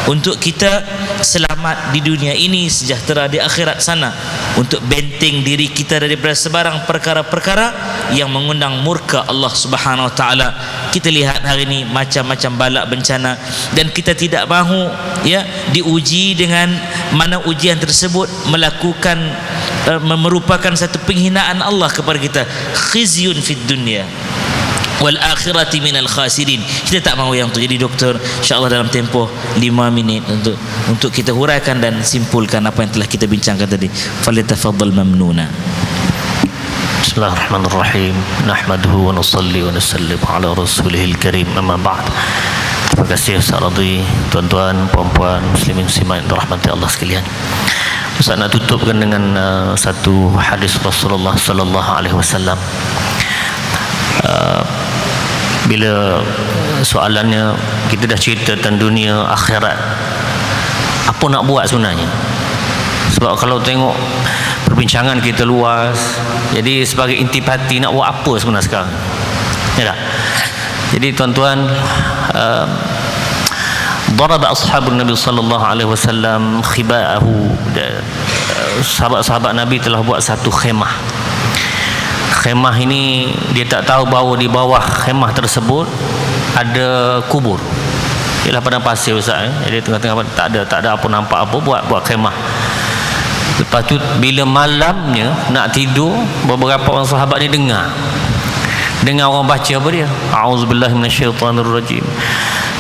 untuk kita selamat di dunia ini, sejahtera di akhirat sana, untuk benteng diri kita daripada sebarang perkara-perkara yang mengundang murka Allah Subhanahu wa taala. Kita lihat hari ini macam-macam balak bencana, dan kita tidak mahu ya diuji dengan mana ujian tersebut melakukan merupakan satu penghinaan Allah kepada kita. Khizyun fid dunya wal akhirati minal khasirin. Kita tak mahu yang tu. Jadi doktor, insya-Allah dalam tempoh 5 minit untuk kita huraikan dan simpulkan apa yang telah kita bincangkan tadi. Falyatafaddal mamnuna. Bismillahirrahmanirrahim. Nahmaduhu wa nusalli wa nusallim ala rasulihil karim. Amma ba'd. Terima kasih Ustaz Radhi, tuan-tuan, puan-puan, muslimin muslimat yang dirahmati Allah sekalian. Ustaz nak tutupkan dengan satu hadis Rasulullah sallallahu alaihi wasallam. Bila soalannya kita dah cerita tentang dunia akhirat, apa nak buat sebenarnya? Sebab kalau tengok perbincangan kita luas, jadi sebagai intipati nak buat apa sebenarnya sekarang? Ya tak? Jadi tuan-tuan, daraba ashabun Nabi sallallahu alaihi wasallam khiba'ahu, sahabat-sahabat Nabi telah buat satu khemah. Khemah ini dia tak tahu bahawa di bawah khemah tersebut ada kubur. Ialah padang pasir Ustaz, jadi tengah-tengah tak ada apa nampak apa, buat khemah. Lepas tu bila malamnya nak tidur, beberapa orang sahabat ni dengar orang baca apa dia? A'udzubillahi minasyaitonirrajim.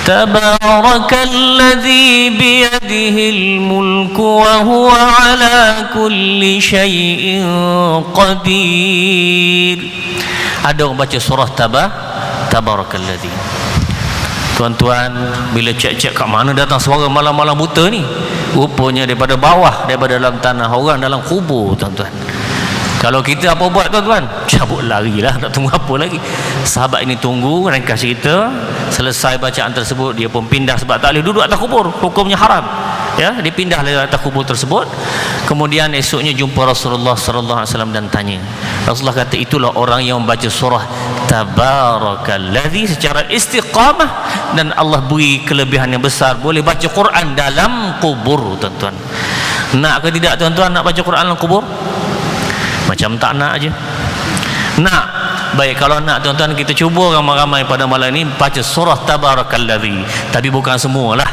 Tabarakalladzi biyadihil mulku wa huwa ala kulli syai'in qadir. Ada orang baca surah Tabarakalladzi. Tuan-tuan, bila cek-cek kat mana datang suara malam-malam buta ni? Rupanya daripada bawah, daripada dalam tanah, orang dalam kubur, tuan-tuan. Kalau kita apa buat tuan-tuan? Cabut lari lah, nak tunggu apa lagi? Sahabat ini tunggu, ringkas cerita, selesai bacaan tersebut dia pun pindah, sebab tak boleh duduk atas kubur, hukumnya haram. Ya, dia pindah dari atas kubur tersebut. Kemudian esoknya jumpa Rasulullah sallallahu alaihi wasallam dan tanya. Rasulullah kata, itulah orang yang membaca surah Tabarakalladzi secara istiqamah, dan Allah beri kelebihan yang besar, boleh baca Quran dalam kubur, tuan-tuan. Nak ke tidak tuan-tuan nak baca Quran dalam kubur? Macam tak nak aje. Nak. Baik, kalau nak tuan-tuan, kita cuba ramai-ramai pada malam ini baca surah Tabarakalladzi, tapi bukan semualah,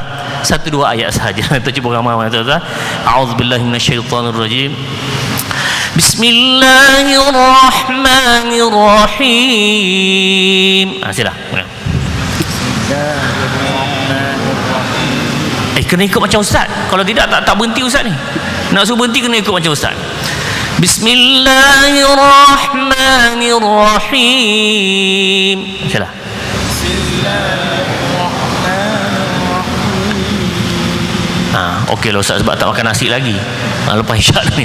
1-2 ayat sahaja. Kita cuba ramai-ramai tuan-tuan. A'udzubillahi minasyaitonirrajim. Bismillahirrahmanirrahim. Sila. Kena ikut macam ustaz. Kalau tidak tak berhenti ustaz ni. Nak suruh berhenti kena ikut macam ustaz. Bismillahirrahmanirrahim. Sila. Okey lah ustaz, sebab tak makan nasi lagi. Lepas isyak ni.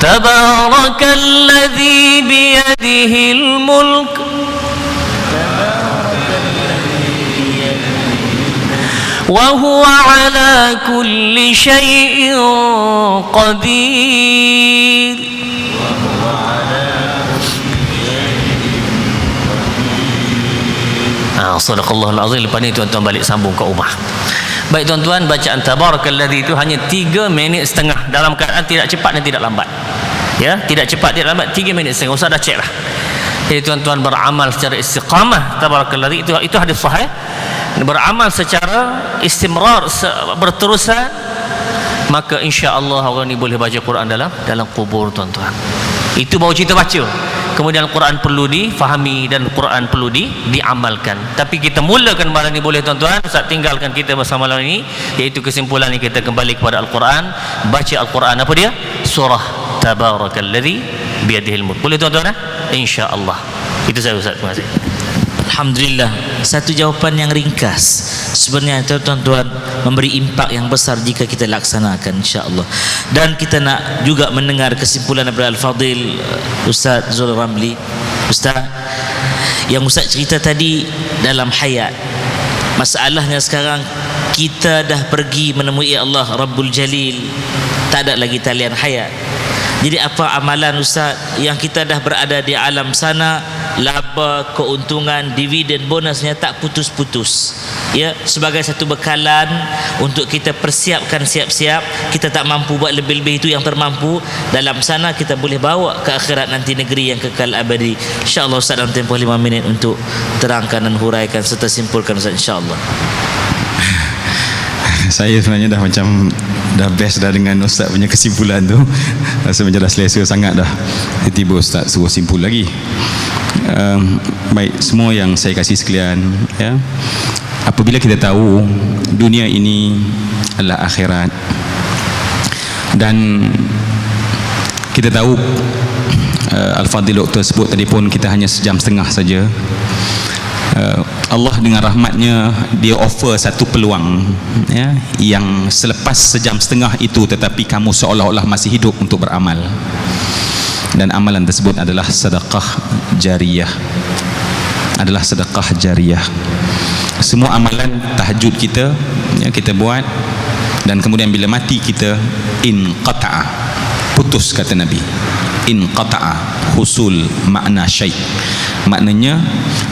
Tabarakalladzi biyadihil mulk wa huwa ala kulli syai'in qadir. Sadaqallahul azim. Lepas ni tuan-tuan balik sambung ke rumah. Baik tuan-tuan, bacaan Tabarakalladzi itu hanya 3 minit setengah, dalam keadaan tidak cepat dan tidak lambat. Ya, tidak cepat tidak lambat, 3 minit setengah. Ustaz dah cek lah. Jadi tuan-tuan beramal secara istiqamah Tabarakalladzi, itu hadis sahih. Beramal secara istimrar, berterusan, maka insya-Allah orang ni boleh baca Quran dalam kubur tuan-tuan. Itu baru cerita baca. Kemudian Al-Quran perlu difahami dan Al-Quran perlu diamalkan. Tapi kita mulakan malam ini boleh tuan-tuan, Ustaz tinggalkan kita bersama malam ini, iaitu kesimpulan ini kita kembali kepada Al-Quran. Baca Al-Quran apa dia? Surah Tabarakalladzi biyadihil mulk. Boleh tuan-tuan? InsyaAllah. Itu saya Ustaz, terima kasih. Alhamdulillah, satu jawapan yang ringkas sebenarnya tuan-tuan memberi impak yang besar jika kita laksanakan insya-Allah. Dan kita nak juga mendengar kesimpulan daripada Al-Fadil Ustaz Zul Ramli. Ustaz, yang Ustaz cerita tadi dalam hayat, masalahnya sekarang kita dah pergi menemui Allah Rabbul Jalil, tak ada lagi talian hayat. Jadi apa amalan Ustaz yang kita dah berada di alam sana, laba, keuntungan, dividen, bonusnya tak putus-putus, ya, sebagai satu bekalan untuk kita persiapkan siap-siap. Kita tak mampu buat lebih-lebih, itu yang termampu dalam sana kita boleh bawa ke akhirat nanti, negeri yang kekal abadi. InsyaAllah Ustaz dalam tempoh 5 minit untuk terangkan dan huraikan serta simpulkan Ustaz, insyaAllah. Saya sebenarnya dah macam dah best dah dengan Ustaz punya kesimpulan tu. Rasa macam dah selesa sangat dah. Tiba-tiba Ustaz suruh simpul lagi. Baik, semua yang saya kasih sekalian, ya, apabila kita tahu dunia ini adalah akhirat, dan kita tahu Al-Fadhil Doktor sebut tadi pun kita hanya sejam setengah saja. Allah dengan rahmatnya dia offer satu peluang, ya, yang selepas sejam setengah itu tetapi kamu seolah-olah masih hidup untuk beramal, dan amalan tersebut adalah sedekah jariyah, adalah sedekah jariyah. Semua amalan tahajud kita, ya, kita buat, dan kemudian bila mati kita inqata'a, putus kata Nabi. Inqata'a husul makna syai', maknanya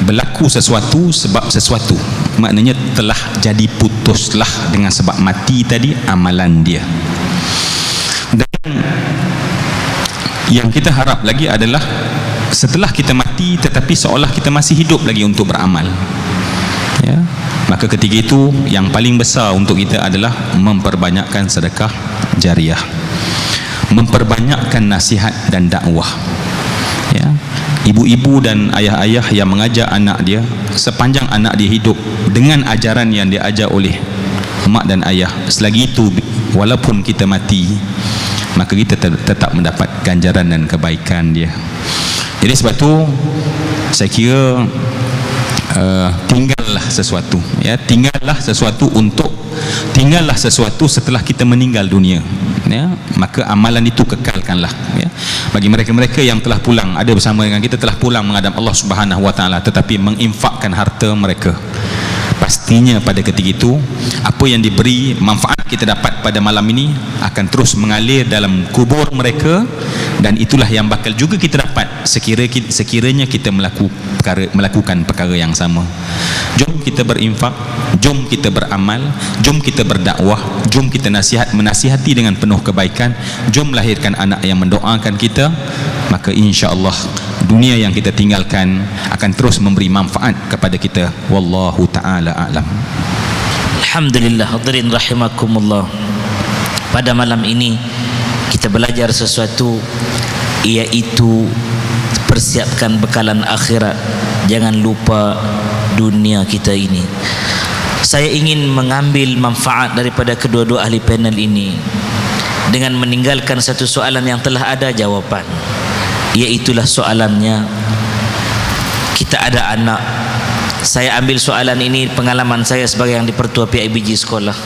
berlaku sesuatu sebab sesuatu, maknanya telah jadi putuslah dengan sebab mati tadi amalan dia. Dan yang kita harap lagi adalah setelah kita mati tetapi seolah kita masih hidup lagi untuk beramal, ya, maka ketika itu yang paling besar untuk kita adalah memperbanyakkan sedekah jariyah, memperbanyakkan nasihat dan dakwah, ya. Ibu-ibu dan ayah-ayah yang mengajak anak dia sepanjang anak dia hidup dengan ajaran yang diajar oleh mak dan ayah, selagi itu walaupun kita mati maka kita tetap mendapat ganjaran dan kebaikan dia. Jadi sebab tu saya kira tinggallah sesuatu, ya, tinggallah sesuatu setelah kita meninggal dunia, ya, maka amalan itu kekalkanlah, ya. Bagi mereka-mereka yang telah pulang, ada bersama dengan kita, telah pulang menghadap Allah Subhanahu Wa Taala tetapi menginfakkan harta mereka, pastinya pada ketika itu apa yang diberi manfaat kita dapat pada malam ini akan terus mengalir dalam kubur mereka, dan itulah yang bakal juga kita dapat sekiranya kita melakukan perkara yang sama. Jom kita berinfak, jom kita beramal, jom kita berdakwah, jom kita menasihati dengan penuh kebaikan, jom melahirkan anak yang mendoakan kita, maka insya-Allah dunia yang kita tinggalkan akan terus memberi manfaat kepada kita. Wallahu taala a'lam. Alhamdulillah, hadirin rahimakumullah. Pada malam ini kita belajar sesuatu, iaitu persiapkan bekalan akhirat, jangan lupa dunia kita ini. Saya ingin mengambil manfaat daripada kedua-dua ahli panel ini dengan meninggalkan satu soalan yang telah ada jawapan, iaitulah soalannya, kita ada anak. Saya ambil soalan ini, pengalaman saya sebagai yang dipertua PIBG sekolah.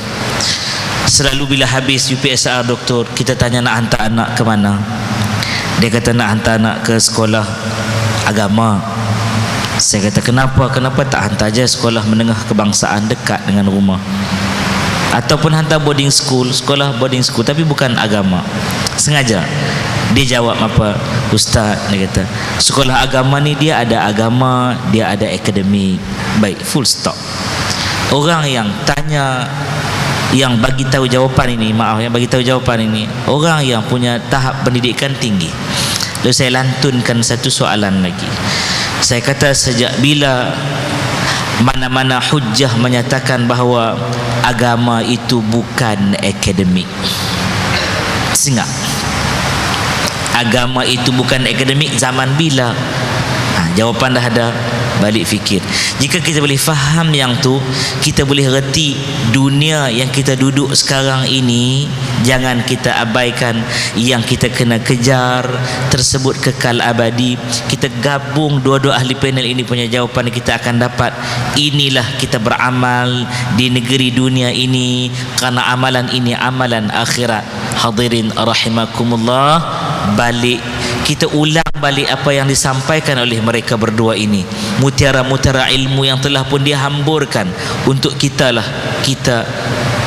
Selalu bila habis UPSR doktor, kita tanya nak hantar anak ke mana, dia kata nak hantar anak ke sekolah agama. Saya kata kenapa tak hantar je sekolah menengah kebangsaan dekat dengan rumah, ataupun hantar boarding school, sekolah boarding school tapi bukan agama. Sengaja dia jawab apa, Ustaz, dia kata sekolah agama ni dia ada agama, dia ada akademik. Baik, full stop. Orang yang tanya, yang bagi tahu jawapan ini, yang bagi tahu jawapan ini orang yang punya tahap pendidikan tinggi. Lalu saya lantunkan satu soalan lagi. Saya kata sejak bila mana-mana hujjah menyatakan bahawa agama itu bukan akademik? Sehingga agama itu bukan akademik, zaman bila? Jawapan dah ada, balik fikir. Jika kita boleh faham yang tu, kita boleh reti dunia yang kita duduk sekarang ini. Jangan kita abaikan yang kita kena kejar tersebut kekal abadi. Kita gabung dua-dua ahli panel ini punya jawapan, kita akan dapat inilah kita beramal di negeri dunia ini, karena amalan ini amalan akhirat. Hadirin rahimakumullah, balik kita ulang balik apa yang disampaikan oleh mereka berdua ini, mutiara-mutiara ilmu yang telah pun dihamburkan untuk kita lah. Kita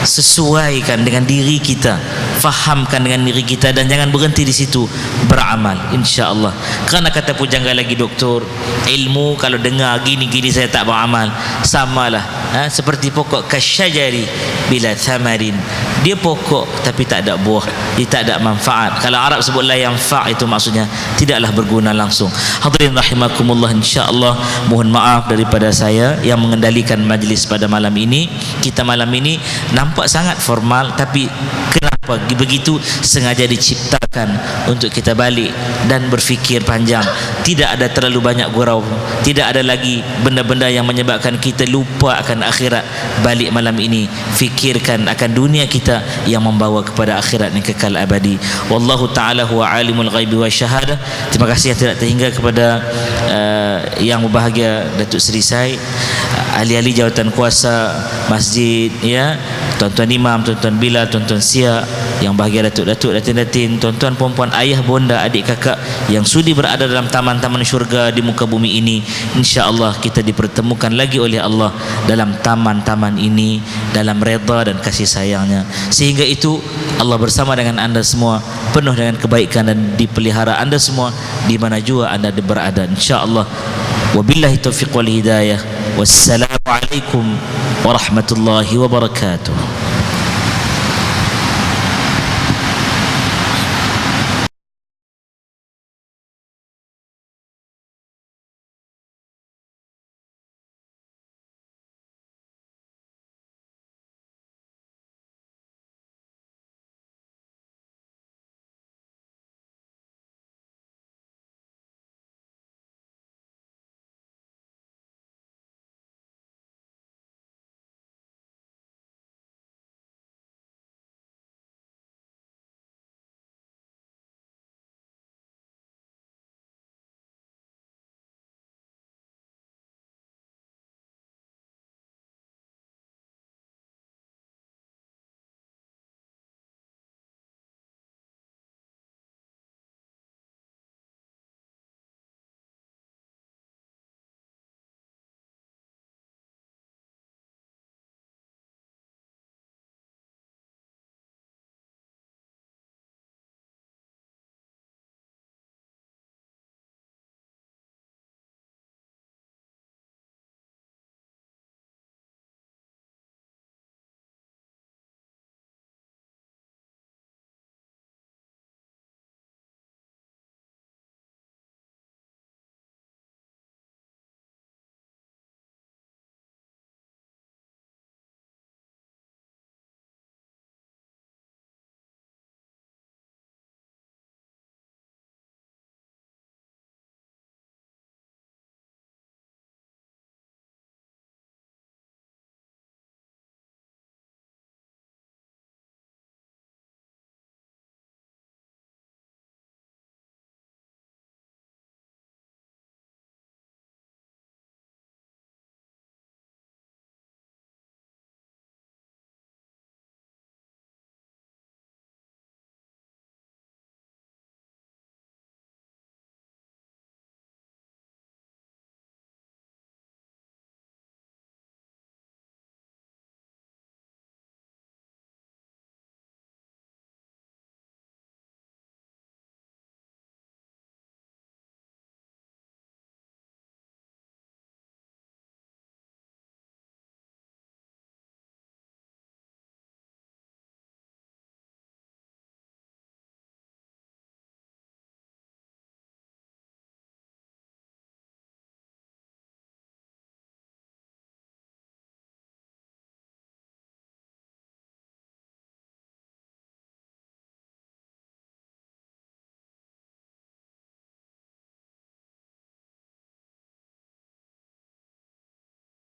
sesuaikan dengan diri kita, fahamkan dengan diri kita, dan jangan berhenti di situ, beramal insya-Allah. Kerana kata pujangga lagi doktor, ilmu kalau dengar gini-gini saya tak beramal, samalah seperti pokok kasyajari bila thamarin. Dia pokok tapi tak ada buah, dia tak ada manfaat. Kalau Arab sebut la yanfa', itu maksudnya tidaklah berguna langsung. Hadirin rahimakumullah, insya-Allah mohon maaf daripada saya yang mengendalikan majlis pada malam ini. Kita malam ini nampak sangat formal, tapi kenapa begitu? Sengaja diciptakan untuk kita balik dan berfikir panjang. Tidak ada terlalu banyak gurau, tidak ada lagi benda-benda yang menyebabkan kita lupa akan akhirat. Balik malam ini fikirkan akan dunia kita yang membawa kepada akhirat yang kekal abadi. Wallahu ta'ala huwa alimul ghaibi wa syahadah. Terima kasih yang tidak terhingga kepada yang berbahagia Datuk Seri Said, ahli-ahli jawatan kuasa masjid, ya, tuan-tuan imam, tuan-tuan bila, tuan-tuan sia, yang bahagia datuk-datuk, datin-datin, tuan-tuan puan-puan, ayah, bonda, adik kakak yang sudi berada dalam taman-taman syurga di muka bumi ini. Insya-Allah kita dipertemukan lagi oleh Allah dalam taman-taman ini, dalam redha dan kasih sayangnya. Sehingga itu Allah bersama dengan anda semua, penuh dengan kebaikan, dan dipelihara anda semua di mana jua anda berada, insya-Allah. Wabillahi taufiq wal hidayah. Wassalamualaikum warahmatullahi wabarakatuh.